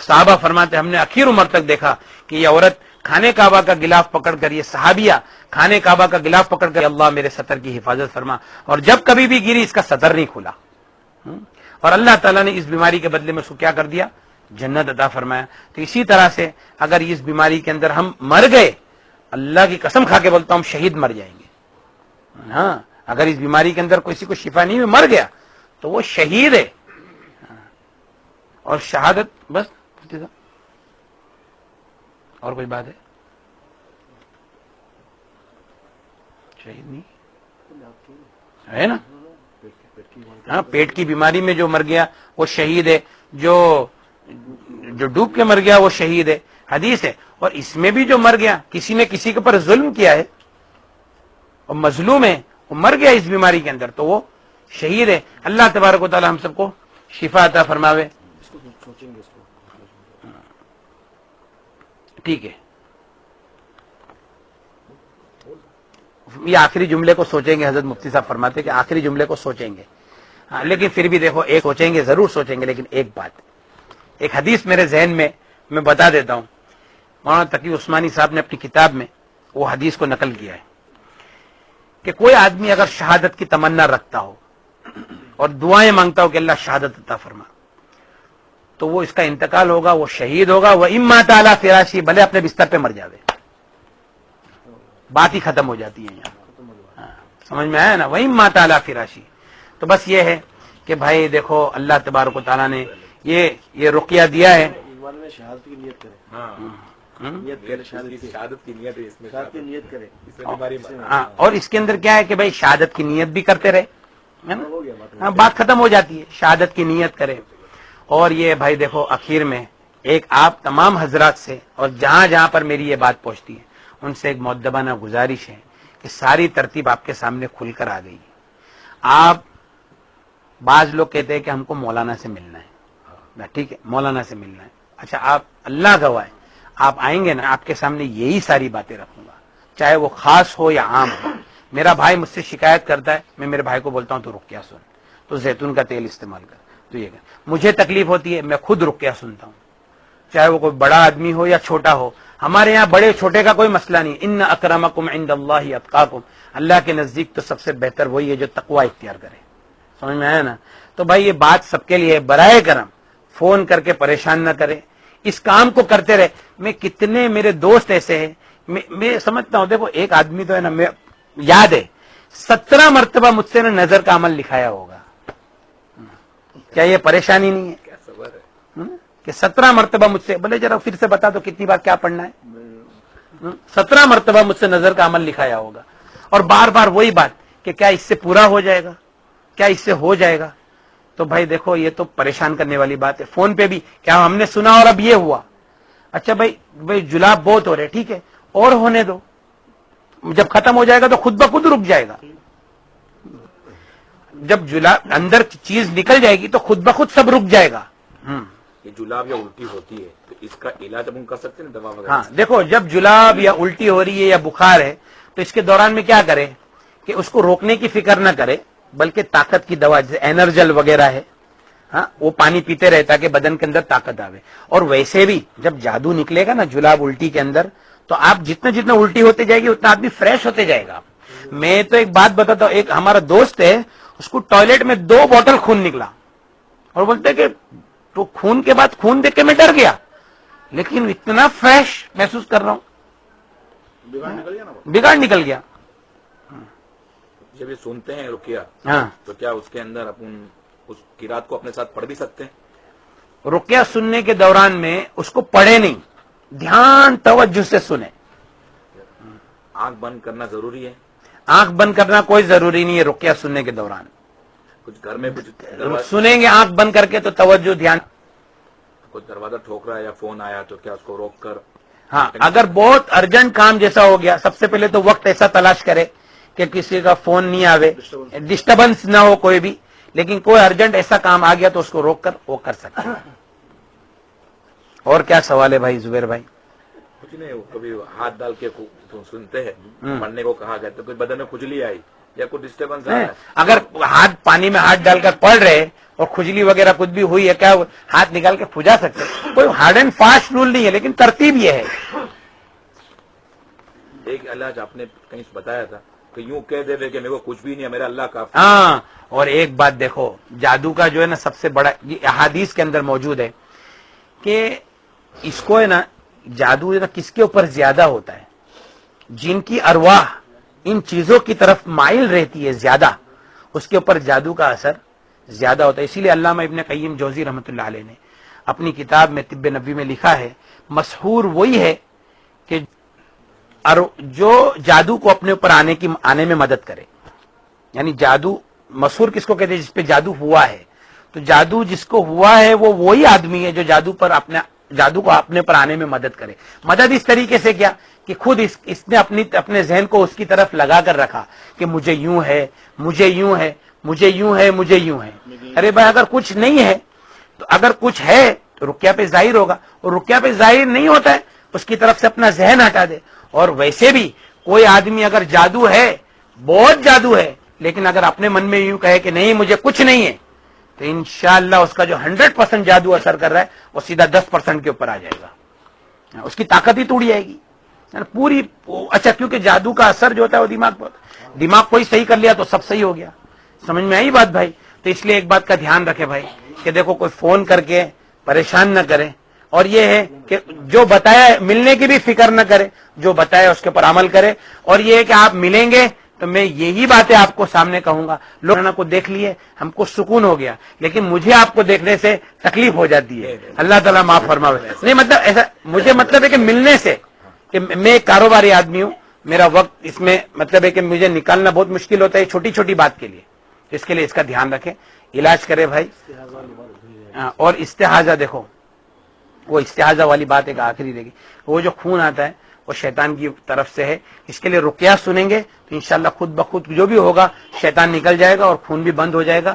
Speaker 1: صحابہ فرماتے ہم نے اخیر عمر تک دیکھا کہ یہ عورت کھانے کعبہ کا غلاف پکڑ کر, یہ صحابیہ کھانے کعبہ کا غلاف پکڑ کر, اللہ میرے سطر کی حفاظت فرما, اور جب کبھی بھی گری اس کا سطر نہیں کھلا. اور اللہ تعالیٰ نے اس بیماری کے بدلے میں اس کو کیا کر دیا, جنت عطا فرمایا. تو اسی طرح سے اگر اس بیماری کے اندر ہم مر گئے, اللہ کی قسم کھا کے بولتا ہوں شہید مر جائیں گے. ہاں اگر اس بیماری کے اندر کسی کو شفا نہیں ہوئی, مر گیا, تو وہ شہید ہے. اور شہادت بس. اور کوئی بات ہے؟ شہید نہیں ہے نا. ہاں پیٹ کی بیماری میں جو مر گیا وہ شہید ہے, جو ڈوب کے مر گیا وہ شہید ہے, حدیث ہے. اور اس میں بھی جو مر گیا, کسی نے کسی کے اوپر ظلم کیا ہے اور مظلوم ہے, وہ مر گیا اس بیماری کے اندر, تو وہ شہید ہے. اللہ تبارک و تعالی ہم سب کو شفا عطا فرماوے. ٹھیک ہے. یہ آخری جملے کو سوچیں گے. حضرت مفتی صاحب فرماتے کہ آخری جملے کو سوچیں گے. ہاں لیکن پھر بھی دیکھو ایک سوچیں گے, ضرور سوچیں گے, لیکن ایک بات, ایک حدیث میرے ذہن میں بتا دیتا ہوں. مولانا تقی عثمانی صاحب نے اپنی کتاب میں وہ حدیث کو نقل کیا ہے کہ کوئی آدمی اگر شہادت کی تمنا رکھتا ہو اور دعائیں مانگتا ہو کہ اللہ شہادت عطا فرما, تو وہ اس کا انتقال ہوگا, وہ شہید ہوگا. وہ اما تعالی فراشی, بھلے اپنے بستر پہ مر جاوے, بات ہی ختم ہو جاتی ہے یہاں. ہاں, سمجھ میں آیا نا, وہ اما تعالی فراشی. تو بس یہ ہے کہ بھائی دیکھو اللہ تبارک و تعالیٰ نے یہ رقیہ دیا ہے.
Speaker 2: ایمان میں شہادت کی نیت کرے,
Speaker 4: ہاں
Speaker 2: نیت کرے,
Speaker 4: شہادت کی نیت ہے اس میں,
Speaker 2: شہادت کی نیت کرے.
Speaker 4: اس میں بیماری
Speaker 1: ہاں, اور اس کے اندر کیا ہے کہ بھائی شہادت کی نیت بھی کرتے رہے, ہے نا,
Speaker 2: ہو گیا بات.
Speaker 1: ہاں بات ختم ہو جاتی ہے. شہادت کی نیت کرے. اور یہ بھائی دیکھو اخیر میں ایک آپ تمام حضرات سے, اور جہاں جہاں پر میری یہ بات پہنچتی ہے ان سے ایک مؤدبانہ گزارش ہے کہ ساری ترتیب آپ کے سامنے کھل کر آ گئی. آپ بعض لوگ کہتے ہیں کہ ہم کو مولانا سے ملنا ہے, ٹھیک ہے مولانا سے ملنا ہے. اچھا آپ اللہ گواہ ہے, آپ آئیں گے نا, آپ کے سامنے یہی ساری باتیں رکھوں گا, چاہے وہ خاص ہو یا عام ہو. میرا بھائی مجھ سے شکایت کرتا ہے, میں میرے بھائی کو بولتا ہوں تو رقیہ سن, تو زیتون کا تیل استعمال کر, تو یہ کر. مجھے تکلیف ہوتی ہے, میں خود رقیہ سنتا ہوں, چاہے وہ کوئی بڑا آدمی ہو یا چھوٹا ہو. ہمارے یہاں بڑے چھوٹے کا کوئی مسئلہ نہیں. ان اکرمکم عند اللہ اتقاکم, اللہ کے نزدیک تو سب سے بہتر وہی ہے جو تقوی اختیار کرے. سمجھ میں آیا نا. تو بھائی یہ بات سب کے لیے, برائے کرم فون کر کے پریشان نہ کرے, اس کام کو کرتے رہے. میں کتنے میرے دوست ایسے ہیں, میں سمجھتا ہوں, دیکھو ایک آدمی تو ہے نا, میں یاد ہے 17 مرتبہ مجھ سے نظر کا عمل لکھایا ہوگا. کیا یہ پریشانی نہیں ہے
Speaker 4: کیا صبر ہے
Speaker 1: کہ 17 مرتبہ مجھ سے, بولے ذرا پھر سے بتا دو کتنی بار کیا پڑھنا ہے. 17 مرتبہ مجھ سے نظر کا عمل لکھایا ہوگا, اور بار بار وہی بات کہ کیا اس سے پورا ہو جائے گا, کیا اس سے ہو جائے گا. تو بھائی دیکھو یہ تو پریشان کرنے والی بات ہے. فون پہ بھی کیا ہم نے سنا اور اب یہ ہوا. اچھا بھائی جلاب بہت ہو رہے, ٹھیک ہے اور ہونے دو, جب ختم ہو جائے گا تو خود بخود رک جائے گا. جب جلاب اندر چیز نکل جائے گی تو خود بخود سب رک جائے گا.
Speaker 4: یہ جلاب یا الٹی ہوتی ہے تو اس کا علاج ہم کر سکتے ہیں دوا وغیرہ.
Speaker 1: ہاں دیکھو, جب جلاب یا الٹی ہو رہی ہے یا بخار ہے تو اس کے دوران میں کیا کرے کہ اس کو روکنے کی فکر نہ کرے, بلکہ طاقت کی دوا جیسے اینرجل وغیرہ ہے, ہاں وہ پانی پیتے رہے تاکہ بدن کے اندر طاقت آوے. اور ویسے بھی جب جادو نکلے گا نا جلاب الٹی کے اندر, تو آپ جتنا الٹی ہوتے جائے گی اتنا آدمی فریش ہوتے جائے گا. میں تو ایک بات بتاتا ہوں, ایک ہمارا دوست ہے, اس کو ٹوائلٹ میں 2 بوتل خون نکلا, اور بولتے کہ تو خون کے بعد خون دیکھ کے میں ڈر گیا, لیکن اتنا فریش محسوس کر رہا ہوں.
Speaker 4: بگاڑ نکل گیا نا وہ.
Speaker 1: بگاڑ نکل گیا.
Speaker 4: جب یہ سنتے ہیں رقیہ
Speaker 1: ہاں,
Speaker 4: تو کیا اس کے اندر اپن اس قرات کو اپنے ساتھ پڑھ بھی سکتے ہیں؟
Speaker 1: رقیہ سننے کے دوران میں اس کو پڑھے نہیں, دھیان توجہ سے سنے.
Speaker 4: آنکھ بند کرنا ضروری ہے؟
Speaker 1: آنکھ بند کرنا کوئی ضروری نہیں ہے رقیہ سننے کے دوران.
Speaker 4: کچھ گھر میں کچھ
Speaker 1: سنیں گے آنکھ بند کر کے تو توجہ دھیان.
Speaker 4: کوئی دروازہ ٹھوک رہا ہے یا فون آیا تو کیا اس کو روک کر؟
Speaker 1: ہاں, اگر بہت ارجنٹ کام جیسا ہو گیا, سب سے پہلے تو وقت ایسا تلاش کرے کہ کسی کا فون نہیں آوے, ڈسٹربنس نہ ہو کوئی بھی, لیکن کوئی ارجنٹ ایسا کام آ گیا تو اس کو روک کر وہ کر سکتے. اور کیا سوال ہے بھائی زبیر بھائی؟
Speaker 4: کچھ نہیں, کبھی ہاتھ ڈال کے سنتے ہیں پڑھنے کو کہا گیا تو کوئی بدن میں کھجلی آئی یا کوئی ڈسٹربنس آیا,
Speaker 1: اگر ہاتھ پانی میں ہاتھ ڈال کر پڑھ رہے اور کھجلی وغیرہ کچھ بھی ہوئی ہے, کیا ہاتھ نکال کے کھجا سکتے؟ کوئی ہارڈ اینڈ فاسٹ رول نہیں ہے, لیکن ترتیب یہ ہے.
Speaker 4: ایک علاج آپ نے کہیں بتایا تھا کہ یوں کہہ دے کہ میرے کو کچھ بھی نہیں ہے, میرا اللہ کافی.
Speaker 1: ہاں, اور ایک بات دیکھو, جادو کا جو ہے نا سب سے بڑا, یہ احادیث کے اندر موجود ہے کہ اس کو ہے نا جادو ہے نا کس کے اوپر زیادہ ہوتا ہے, جن کی ارواح ان چیزوں کی طرف مائل رہتی ہے زیادہ, اس کے اوپر جادو کا اثر زیادہ ہوتا ہے. اسی لیے علامہ ابن قیم جوزی رحمۃ اللہ علیہ نے اپنی کتاب میں طب نبوی میں لکھا ہے, مسحور وہی ہے کہ جو جادو کو اپنے اوپر آنے میں مدد کرے. یعنی جادو مسحور کس کو کہتے ہیں؟ جس پہ جادو ہوا ہے. تو جادو جس کو ہوا ہے وہ وہی آدمی ہے جو جادو کو اپنے پر آنے میں مدد کرے. مدد اس طریقے سے کیا کہ خود اس نے اپنے ذہن کو اس کی طرف لگا کر رکھا کہ مجھے یوں ہے, مجھے یوں ہے, مجھے یوں ہے, مجھے یوں ہے. ارے بھائی اگر کچھ نہیں ہے تو اگر کچھ ہے تو رقیہ پہ ظاہر ہوگا, اور رقیہ پہ ظاہر نہیں ہوتا ہے اس کی طرف سے اپنا ذہن ہٹا دے. اور ویسے بھی کوئی آدمی اگر جادو ہے، بہت جادو ہے، لیکن اگر اپنے من میں یوں کہے کہ نہیں مجھے کچھ نہیں ہے، تو انشاءاللہ اس کا جو 100% جادو اثر کر رہا ہے وہ سیدھا 10% کے اوپر آ جائے گا، اس کی طاقت ہی ٹوٹ جائے گی پوری۔ اچھا، کیونکہ جادو کا اثر جو ہوتا ہے وہ دماغ پر، دماغ کوئی صحیح کر لیا تو سب صحیح ہو گیا۔ سمجھ میں آئی بات بھائی؟ تو اس لیے ایک بات کا دھیان رکھے بھائی کہ دیکھو کوئی فون کر کے پریشان نہ کرے، اور یہ ہے کہ جو بتایا ملنے کی بھی فکر نہ کرے، جو بتایا اس کے پر عمل کرے، اور یہ ہے کہ آپ ملیں گے تو میں یہی باتیں آپ کو سامنے کہوں گا۔ لوگوں کو دیکھ لیے ہم کو سکون ہو گیا، لیکن مجھے آپ کو دیکھنے سے تکلیف ہو جاتی ہے، اللہ تعالیٰ معاف فرماوے۔ نہیں مطلب ایسا، مجھے مطلب ہے کہ ملنے سے، کہ میں ایک کاروباری آدمی ہوں، میرا وقت اس میں مطلب ہے کہ مجھے نکالنا بہت مشکل ہوتا ہے چھوٹی چھوٹی بات کے لیے، اس کے لیے اس کا دھیان رکھیں، علاج کرے بھائی۔ اور استحاضہ، دیکھو وہ استحاضہ والی بات ایک آخری رہے گی، وہ جو خون آتا ہے وہ شیطان کی طرف سے ہے، اس کے لیے رقیہ سنیں گے تو انشاءاللہ خود بخود جو بھی ہوگا شیطان نکل جائے گا اور خون بھی بند ہو جائے گا۔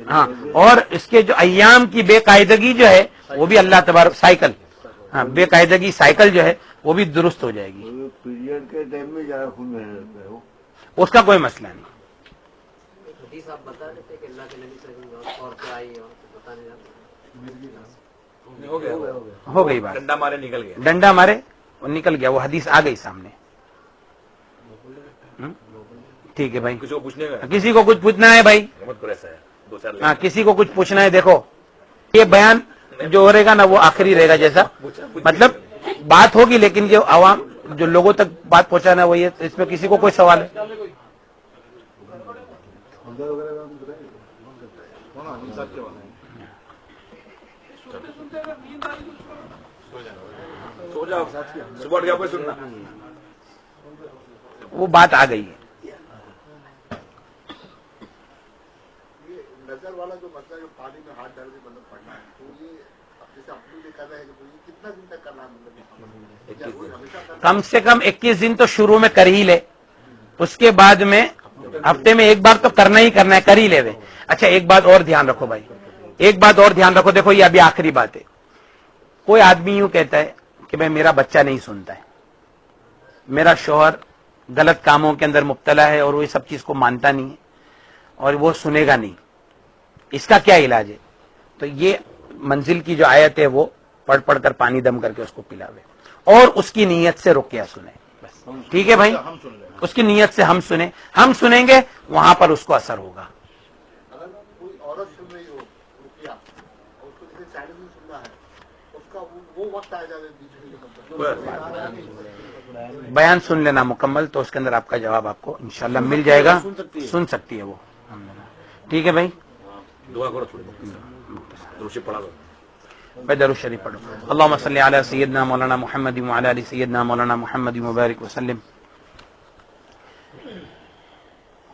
Speaker 1: ہاں، اور اس کے جو ایام کی بے قاعدگی جو ہے وہ بھی اللہ تبارک، سائیکل، ہاں بے قاعدگی سائیکل جو ہے وہ بھی درست ہو جائے گی،
Speaker 6: پیریڈ کے ٹائم میں زیادہ خون بہنے لگتا ہے وہ،
Speaker 1: اس کا کوئی مسئلہ نہیں۔
Speaker 2: حدیث آپ بتا رہے تھے کہ اللہ کے نبی صلی اللہ علیہ وسلم عورتیں آئی اور بتانے جاتے
Speaker 4: ہو گیا
Speaker 1: ہو گئی بات،
Speaker 4: ڈنڈا مارے نکل گیا،
Speaker 1: ڈنڈا مارے اور نکل گیا، وہ حدیث آ گئی سامنے۔ ٹھیک ہے بھائی،
Speaker 4: کسی کو پوچھنے کا
Speaker 1: کسی کو کچھ پوچھنا ہے بھائی؟
Speaker 4: مت کرو ایسا ہے، دو چار
Speaker 1: ہاں کسی کو کچھ پوچھنا ہے؟ دیکھو یہ بیان جو ہو رہے گا نا وہ آخری رہے گا، جیسا مطلب بات ہوگی لیکن جو عوام جو لوگوں تک بات پہنچانا ہے وہ یہ، اس میں کسی کو کوئی سوال ہے؟
Speaker 4: سو جاؤ، صبح اٹھ گیا کوئی سننا،
Speaker 1: وہ بات آ گئی ہے۔
Speaker 6: نظر والا جو مسئلہ جو پانی میں ہاتھ ڈال کے مطلب پڑنا ہے، تو یہ جیسے اپنے لیے کر رہے ہیں تو یہ کتنا دن تک کرنا ہے؟ مطلب
Speaker 1: کم سے کم 21 دن تو شروع میں کر ہی لے، اس کے بعد میں ہفتے میں ایک بار تو کرنا ہی کرنا ہے، کر ہی لے وے۔ اچھا ایک بات اور دھیان رکھو بھائی، ایک بات اور دھیان رکھو، دیکھو یہ ابھی آخری بات ہے۔ کوئی آدمی یوں کہتا ہے کہ بھائی میرا بچہ نہیں سنتا ہے، میرا شوہر غلط کاموں کے اندر مبتلا ہے اور وہ یہ سب چیز کو مانتا نہیں ہے اور وہ سنے گا نہیں، اس کا کیا علاج ہے؟ تو یہ منزل کی جو آیت ہے وہ پڑھ پڑھ کر پانی دم کر کے اس کو پلاوے اور اس کی نیت سے رقیہ سنیں، بس ٹھیک ہے بھائی؟ اس کی نیت سے ہم سنیں گے، وہاں پر اس کو اثر ہوگا۔
Speaker 6: اگر کوئی عورت سن رہی ہو رقیہ اور اس کو جیسے سائلنس میں سننا ہے، اس کا وہ وقت آ جائے بیچ میں،
Speaker 1: بیان سن لینا مکمل تو اس کے اندر آپ کا جواب آپ کو انشاءاللہ مل جائے گا، سن سکتی ہے وہ، ٹھیک ہے بھائی؟
Speaker 4: دعا کرو، دوسری پڑھا دو،
Speaker 1: بھائی درود شریف پڑھو۔ اللهم صل علی سیدنا مولانا محمد وعلی ال سیدنا مولانا محمد وبارک وسلم۔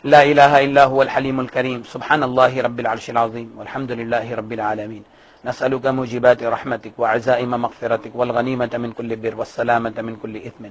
Speaker 1: لا الہ الا هو الحلیم الکریم، سبحان اللہ رب العرش العظیم والحمد للہ رب العالمین، نسألك موجبات رحمتك وعزائم مغفرتك والغنيمة من كل بر والسلامة من كل إثم،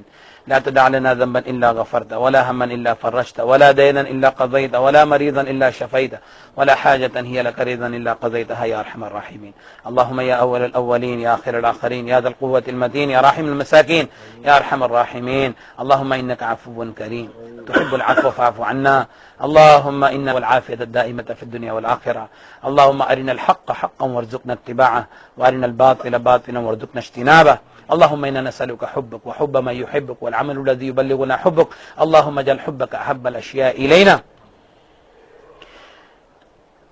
Speaker 1: لا تدع لنا ذنبا إلا غفرت ولا هما إلا فرجت ولا دينا إلا قضيت ولا مريضا إلا شفيت ولا حاجة هي لك رضا إلا قضيتها يا أرحم الراحمين، اللهم يا أول الأولين يا آخر الآخرين يا ذا القوة المتين يا راحم المساكين يا أرحم الراحمين، اللهم إنك عفو كريم تحب العفو فاعف عنا، اللهم إنا والعافية الدائمة في الدنيا والآخرة، اللهم أرنا الحق حقا وارزقنا اتباعه وأرنا الباطل باطلا وارزقنا اجتنابه، اللهم إنا نسألك حبك وحب من يحبك والعمل الذي يبلغنا حبك، اللهم اجعل حبك أحب الأشياء إلينا،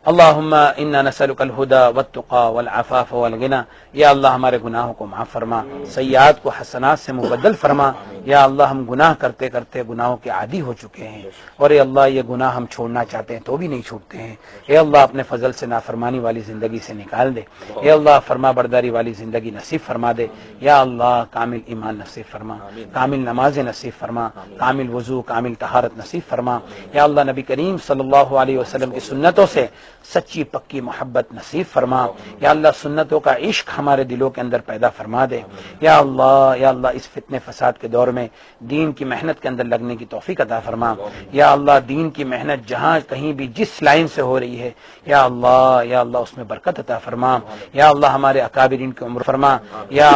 Speaker 1: اللهم إنا نسألك الهدى والتقى والعفاف والغنى، یا اللہ ہمارے گناہوں کو معاف فرما، سیئات کو حسنات سے مبدل فرما، یا اللہ ہم گناہ کرتے کرتے گناہوں کے عادی ہو چکے ہیں، اور اے اللہ یہ گناہ ہم چھوڑنا چاہتے ہیں تو بھی نہیں چھوڑتے ہیں، اے اللہ اپنے فضل سے نافرمانی والی زندگی سے نکال دے، اے اللہ فرما برداری والی زندگی نصیب فرما دے، یا اللہ کامل ایمان نصیب فرما، کامل نماز نصیب فرما، کامل وضو، کامل طہارت نصیب فرما، یا اللہ نبی کریم صلی اللہ علیہ وسلم کی سنتوں سے سچی پکی محبت نصیب فرما. یا اللہ سنتوں کا عشق ہمارے دلوں کے اندر پیدا فرما دے. یا اللہ اس فتنے فساد کے دور میں دین کی محنت کے اندر لگنے کی توفیق عطا فرما. یا اللہ دین کی محنت جہاں کہیں بھی جس لائن سے ہو رہی ہے یا اللہ اس میں برکت عطا فرما. یا اللہ ہمارے اکابرین کی عمر فرما. یا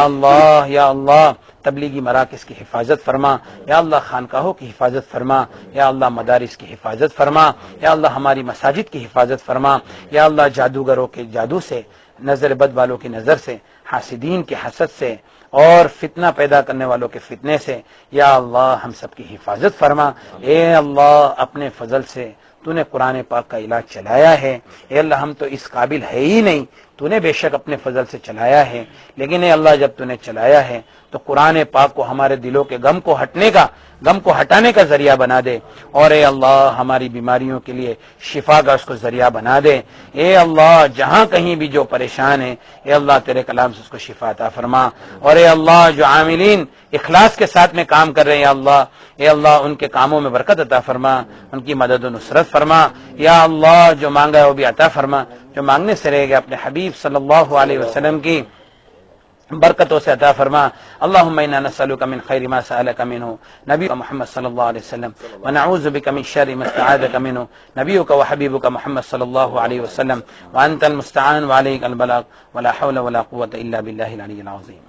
Speaker 1: اللہ تبلیغی مراکز کی حفاظت فرما. یا اللہ خانقاہوں کی حفاظت فرما. یا اللہ مدارس کی حفاظت فرما. یا اللہ ہماری مساجد کی حفاظت فرما. یا اللہ جادوگروں کے جادو سے، نظر بد والوں کی نظر سے، حاسدین کے حسد سے اور فتنہ پیدا کرنے والوں کے فتنے سے یا اللہ ہم سب کی حفاظت فرما. اے اللہ اپنے فضل سے تو نے قرآن پاک کا علاج چلایا ہے. اے اللہ ہم تو اس قابل ہے ہی نہیں، تو نے بے شک اپنے فضل سے چلایا ہے، لیکن اے اللہ جب تو نے چلایا ہے تو قرآن پاک کو ہمارے دلوں کے غم کو ہٹانے کا ذریعہ بنا دے. اور اے اللہ ہماری بیماریوں کے لیے شفا کا اس کو ذریعہ بنا دے. اے اللہ جہاں کہیں بھی جو پریشان ہے اے اللہ تیرے کلام سے اس کو شفا عطا فرما. اور اے اللہ جو عاملین اخلاص کے ساتھ میں کام کر رہے ہیں اے اللہ ان کے کاموں میں برکت عطا فرما، ان کی مدد و نصرت فرما. یا اللہ جو مانگا ہے وہ بھی عطا فرما، جو مانگنے سے رہ گیا اپنے حبیب صلی اللہ علیہ وسلم کی برکتوں سے عطا فرما. اللهم انا نسألك من خير ما سألك منه نبيك محمد صلى الله عليه وسلم ونعوذ بك من شر ما استعاذك منه نبيك وحبيبك محمد صلى الله عليه وسلم وأنت المستعان وعليك البلاغ ولا حول ولا قوة إلا بالله العلي العظيم.